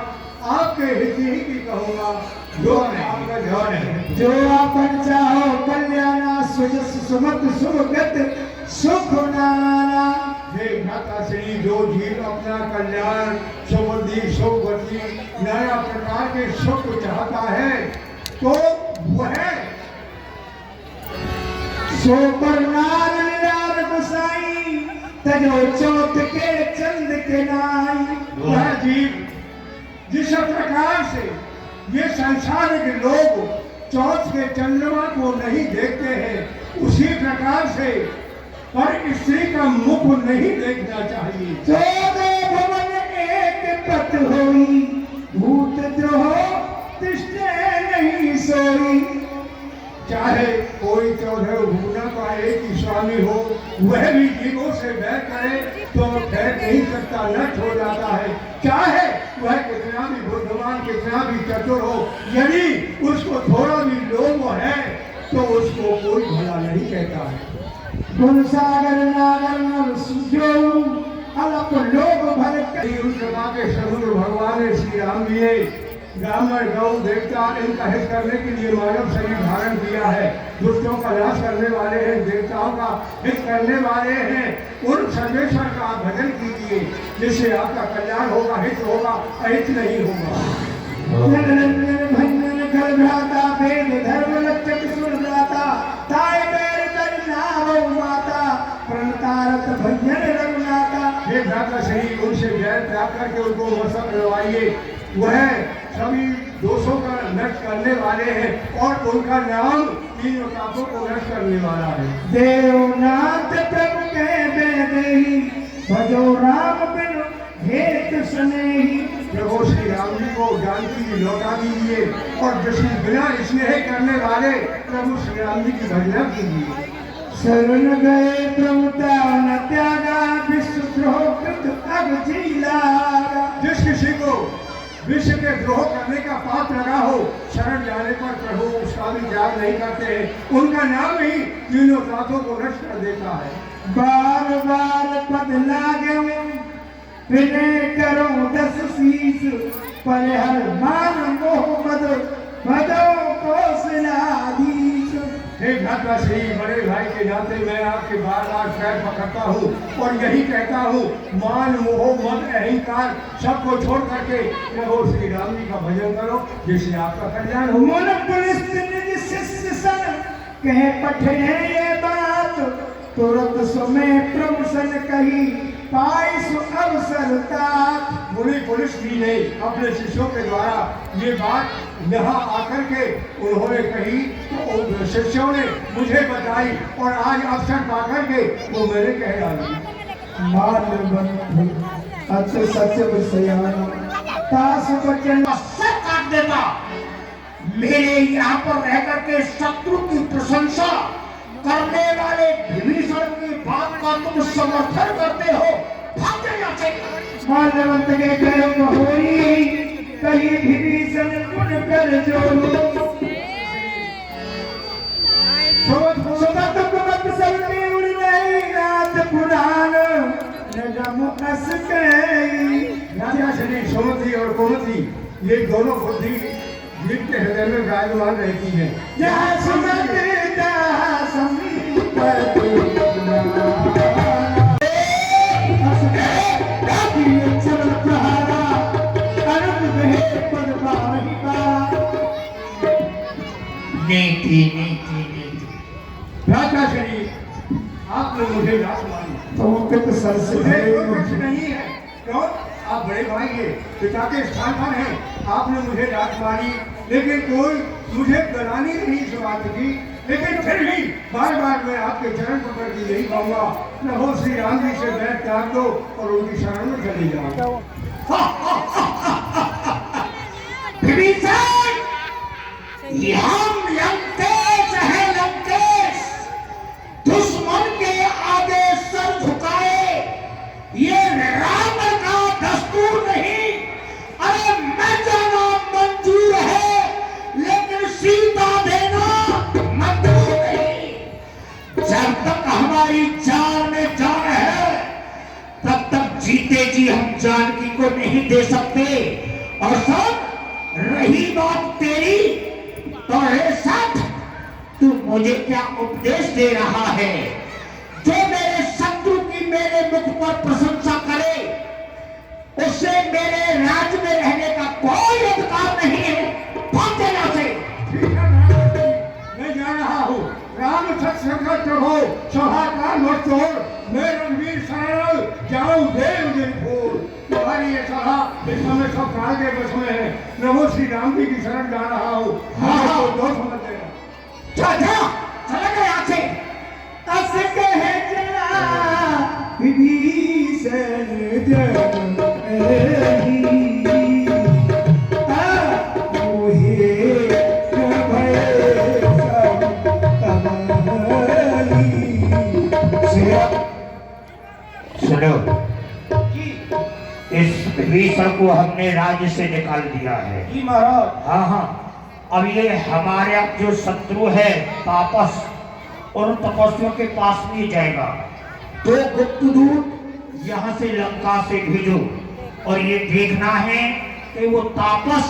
[SPEAKER 1] आपके हित ही की कहूँगा। जो आपका ध्यान है, जो आपन चाहो कल्याणा, सुजस सुमत सुगत सुख नाना। हे भ्राता श्री, जो जीव अपना कल्याण, सुबुद्धि, सुगति, नाना प्रकार के सुख चाहता है, तो वह सो पर नार निरार गुसाई, तजो चौथ के चंद के नाई। वह जीव जिस प्रकार से ये संसार के लोग चौथ के चंद्रमा को नहीं देखते हैं, उसी प्रकार से पर स्त्री का मुख नहीं देखना चाहिए। चौदह भवन एक पत होई, भूत द्रोह तिष्ठे नहीं सोई। चाहे कोई चौदह भुवना का एक ही स्वामी हो, वह भी जीवों से बैर करे तो ठहर नहीं सकता, नष्ट हो जाता है। चाहे वह कितना भी बुद्धिमान, कितना भी चतुर हो, यदि उसको थोड़ा भी लोभ है तो उसको कोई भला नहीं कहता है। गुण सागर नागर नर सुजो, अलप लोभ भर कई। उस प्रकार के सगुण भगवान श्री राम जी ब्राह्मण, गौ, देवता इनका हित करने के लिए मानव शरीर धारण किया है। दुष्टों का नाश करने वाले हैं, देवताओं का हित करने वाले हैं। उन सर्वेश्वर का आप भजन कीजिए, जिससे आपका कल्याण होगा, हित होगा, अहित नहीं होगा। भ्राता वेद धर्म लक्षक सुरदाता, ताय बैर कर नाव माता, प्रणतारत भंजन रघुनाथा। हे भ्राता श्री, उनसे वैर त्याग करके उनको मसक करवाइए, वह सभी दोषों का नष्ट
[SPEAKER 3] करने वाले हैं और उनका नाम तीनों तापों को नष्ट करने वाला है।
[SPEAKER 1] देवनाथ प्रभु के बेदेही भजो राम बिन हेत स्नेही।
[SPEAKER 3] प्रभु श्री राम जी को जानकी जी लौटा दीजिए और बिना स्नेह करने वाले प्रभु श्री राम जी की भजना कीजिए।
[SPEAKER 1] शरण गए प्रभु न त्यागा विश्वद्रोह कृत अब जिलागा।
[SPEAKER 3] जिस किसी को विश्व के द्रोह करने का पाप लगा हो, शरण जाने पर प्रभु उसका भी त्याग नहीं करते हैं। उनका नाम ही तीनों तापों को नष्ट कर देता है।
[SPEAKER 1] बार बार पद लागे विनय करो 10 शीस पर हर मान मोह मद भजो कौशलाधीश।
[SPEAKER 3] हे भ्राता श्री, बड़े भाई के नाते मैं आपके बार बार पैर पकड़ता हूँ और यही कहता हूँ, मान मोह मद अहंकार सबको छोड़ करके प्रभु श्री राम जी का भजन करो, जिससे आपका कल्याण हो।
[SPEAKER 1] मन पुलिस निज शिष्य सन कहे पठे ये बात तुरंत समय प्रभु सन कही पाई सु अवसर तात।
[SPEAKER 3] मुनि पुलिस भी ने अपने शिष्यों के द्वारा ये बात यहाँ आकर के उन्होंने कही, तो उन शिष्यों ने मुझे बताई और आज अवसर पाकर के वो मेरे कह डाली।
[SPEAKER 1] अच्छे सच्चे विषयान तास बचन
[SPEAKER 4] सर काट देता। मेरे यहाँ पर रह करके शत्रु की प्रशंसा करने वाले विभीषण की बात का तुम समर्थन करते हो, भाग यहाँ से।
[SPEAKER 1] मानवंत के कर्म होई कहीं विभीषण गुण कर जोड़ो। सुमत कुमत सबने उड़ रही रात पुराण नगम अस गई।
[SPEAKER 3] राजा श्री सुमति और कुमति ये दोनों बुद्धि जिनके हृदय में विराजमान रहती है।
[SPEAKER 1] जहाँ सुमत जहाँ समीप
[SPEAKER 3] राजा श्री, आपने मुझे लात मारी
[SPEAKER 1] तो सर से
[SPEAKER 3] कोई प्रश्न नहीं है। क्यों? आप बड़े भाई हैं, पिता के स्थान पर हैं, आपने मुझे लात मारी, लेकिन कोई मुझे गलानी नहीं इस बात की। लेकिन फिर भी बार बार मैं आपके चरण पकड़ के यही कहूँगा, प्रभु श्री राम जी से बैठ त्याग दो और उनकी शरण में चले जाओ।
[SPEAKER 4] हम लंकेश है, लंकेश दुश्मन के आगे सर झुकाए ये राम का दस्तूर नहीं। अरे मैं जाना मंजूर है, लेकिन सीता देना मंजूर नहीं। जब तक हमारी जान में जान है, तब तक जीते जी हम जानकी को नहीं दे सकते। और सब रही बात तेरी, तो साथ तू मुझे क्या उपदेश दे रहा है? जो मेरे शत्रु की मेरे मुख पर प्रशंसा करे, उसे मेरे राज्य में रहने का कोई अधिकार नहीं है। भाग देना से।
[SPEAKER 3] ठीक है महाराज जी, मैं जा रहा हूँ। राम संकट हो सभा का मत तोड़, मैं रणवीर सारण जाऊँ देव दिन फूल। तुम्हारी ये सभा इस समय सब काल के बस में है। प्रभु श्री राम जी की शरण जा रहा हूँ। हाँ, दो समझ लेना।
[SPEAKER 4] चला गया यहाँ से।
[SPEAKER 1] अस कहे जरा विभीषण जन रही मोहे भय सब तमली।
[SPEAKER 4] सुनो, इस विभीषण को हमने राज्य से निकाल दिया है।
[SPEAKER 1] जी महाराज।
[SPEAKER 4] हाँ हाँ, अब ये हमारे अब जो शत्रु है तापस, उन तपस्वियों के पास नहीं जाएगा। तो गुप्तदूत यहाँ से लंका से भेजो और ये देखना है कि वो तापस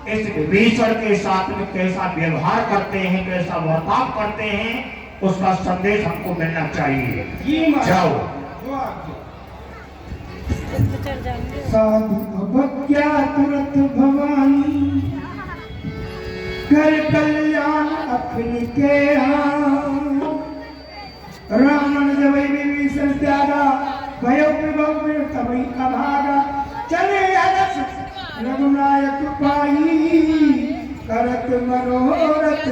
[SPEAKER 4] इस विभीषण के साथ में कैसा व्यवहार करते हैं, कैसा वर्ताव करते हैं, उसका संदेश हमको मिलना चाहिए।
[SPEAKER 3] जी महाराज।
[SPEAKER 4] जाओ।
[SPEAKER 1] साधु अवज्ञा तुरंत भवानी कर कल्याण अखिल के रावण जब विभीषण त्यागा भयो विभव में तभी अभागा चले अरस रघुनायक पाई करत मनोरथ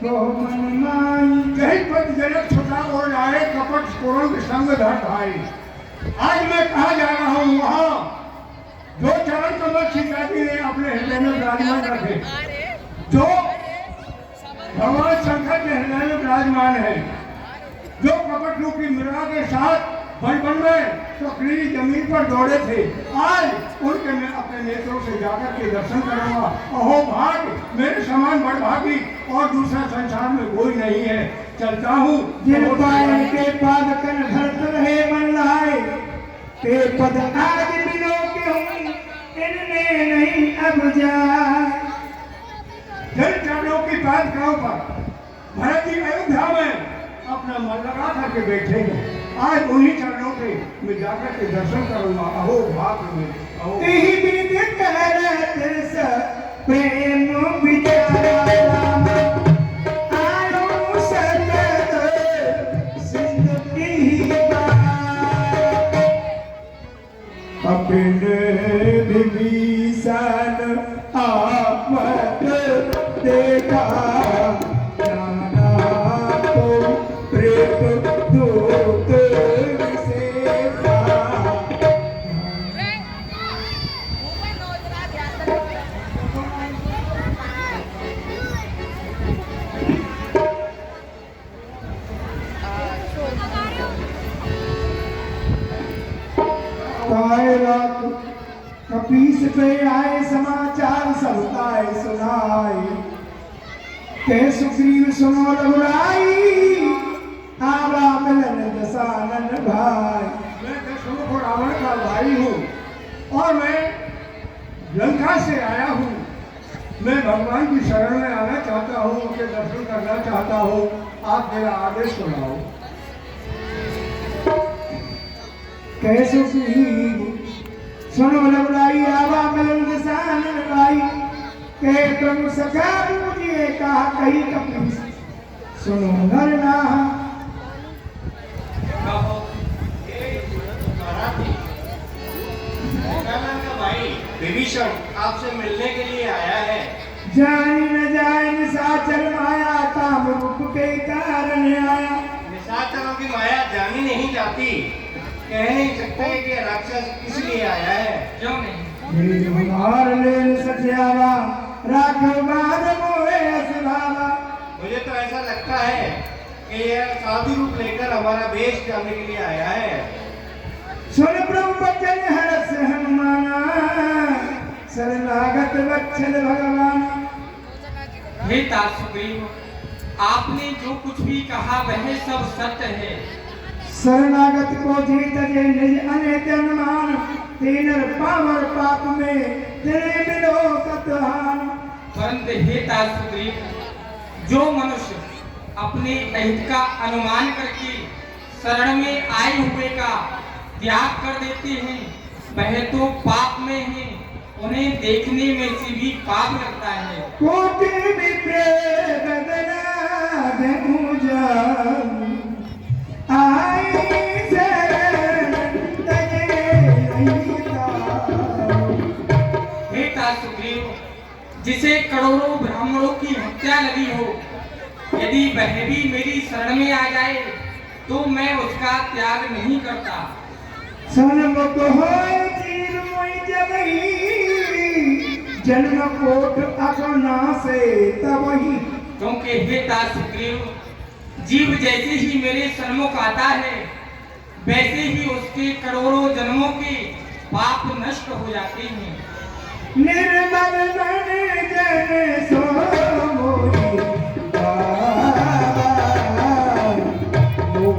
[SPEAKER 1] को मन माई।
[SPEAKER 3] कहीं पर जनक छोटा बोल आए कपट कोरंग संग धर भाई। आज मैं कहा जा रहा हूँ वहाँ जो चरण कमल सीता जी ने अपने हृदय में विराजमान रखे, जो भगवान शंकर के हृदय में विराजमान है, जो कपट रूपी मृगा के साथ बन में सक्रिय जमीन पर दौड़े थे, आज उनके मैं अपने नेत्रों से जाकर के दर्शन करूंगा। अहो भाग्य, मेरे समान बड़भागी और दूसरा संसार में कोई नहीं है। चलता हूँ।
[SPEAKER 1] जिन पायल के पाद कन भरत रहे मन लाए, ते पद आज बिनो के हूँ इनमें नहीं अब जाए।
[SPEAKER 3] जिन चरणों की पादुकाओं पर भरत जी अयोध्या में अपना मन लगा करके बैठे हैं, आज उन्हीं चरणों पे मैं जाकर के दर्शन करूंगा। अहो भाग्य में, अहो
[SPEAKER 1] तेहि बिन करत स प्रेम विचारा राम, आयो सतत सिंधु की बात। कपिल विभीषण आपत देखा, नाना को प्रेम दूत विशेषा। कपीस पे आए समाचार सब ताए सुनाए, के सुग्रीव सुनो रघुराई, आवा मिलन दशानन भाई।
[SPEAKER 3] मैं दशरथ को रावण का भाई हूँ और मैं लंका से आया हूँ। मैं भगवान की शरण में आना चाहता हूँ, उनके दर्शन करना चाहता हूँ। आप मेरा आदेश सुनाओ।
[SPEAKER 1] कैसो सुनो रघुराई, आवा मिलन दशानन भाई, के प्रभु सखा पूजिए कहा कही कपीस, सुनो नर नाहा।
[SPEAKER 4] भाई विभीषण आपसे मिलने के लिए आया है।
[SPEAKER 1] जानी न जाए निशाचर माया, काम रूप के कारण आया।
[SPEAKER 4] निशाचरों की माया जानी नहीं जाती, कह नहीं सकते कि राक्षस इसलिए आया है।
[SPEAKER 7] क्यों नहीं?
[SPEAKER 1] मार ले सत्यावा, राघव बाद मोहे असभावा।
[SPEAKER 4] मुझे तो ऐसा लगता है कि यह साधु रूप लेकर हमारा वेश जानने के लिए आया है।
[SPEAKER 1] सुन प्रभु बचन हरस हनुमाना, शरणागत वत्सल भगवान।
[SPEAKER 7] हे तात सुग्रीव, आपने जो कुछ भी कहा वह सब सत्य है।
[SPEAKER 1] शरणागत को जीत जे निज अनेक अनुमान, तीनर पावर पाप में तेरे बिलो कतहान।
[SPEAKER 7] परंतु हे तात सुग्रीव, जो मनुष्य अपने अहित का अनुमान करके शरण में आए हुए का त्याग कर देते हैं, वह तो पाप में है। उन्हें देखने में से भी पाप लगता है।
[SPEAKER 1] कोटि विप्र गगना देमुजा, आई शरण तजे नहीं ताऊ।
[SPEAKER 7] हे तात सुग्रीव, जिसे करोड़ों ब्राह्मणों की हत्या लगी हो, यदि वह भी मेरी शरण में आ जाए तो मैं उसका त्याग नहीं करता।
[SPEAKER 1] सनमुख होय चीर मोई जबही, जन्म कोट अपना से तबही।
[SPEAKER 7] क्योंकि हे तात सुग्रीव, जीव जैसे ही मेरे सन्मुख आता है, वैसे ही उसके करोड़ों जन्मों के पाप नष्ट हो जाते हैं।
[SPEAKER 1] निर्मल मन जन सो मोहि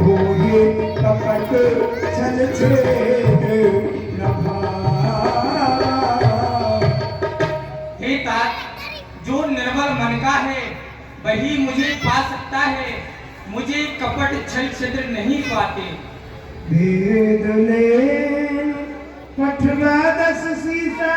[SPEAKER 1] मोहि कपट छल छेद न भावा।
[SPEAKER 7] हे तात, जो निर्मल मन का है वही मुझे पा सकता है। मुझे कपट छल छिद्र नहीं पाते।
[SPEAKER 1] भेद ले पठवा दस सीता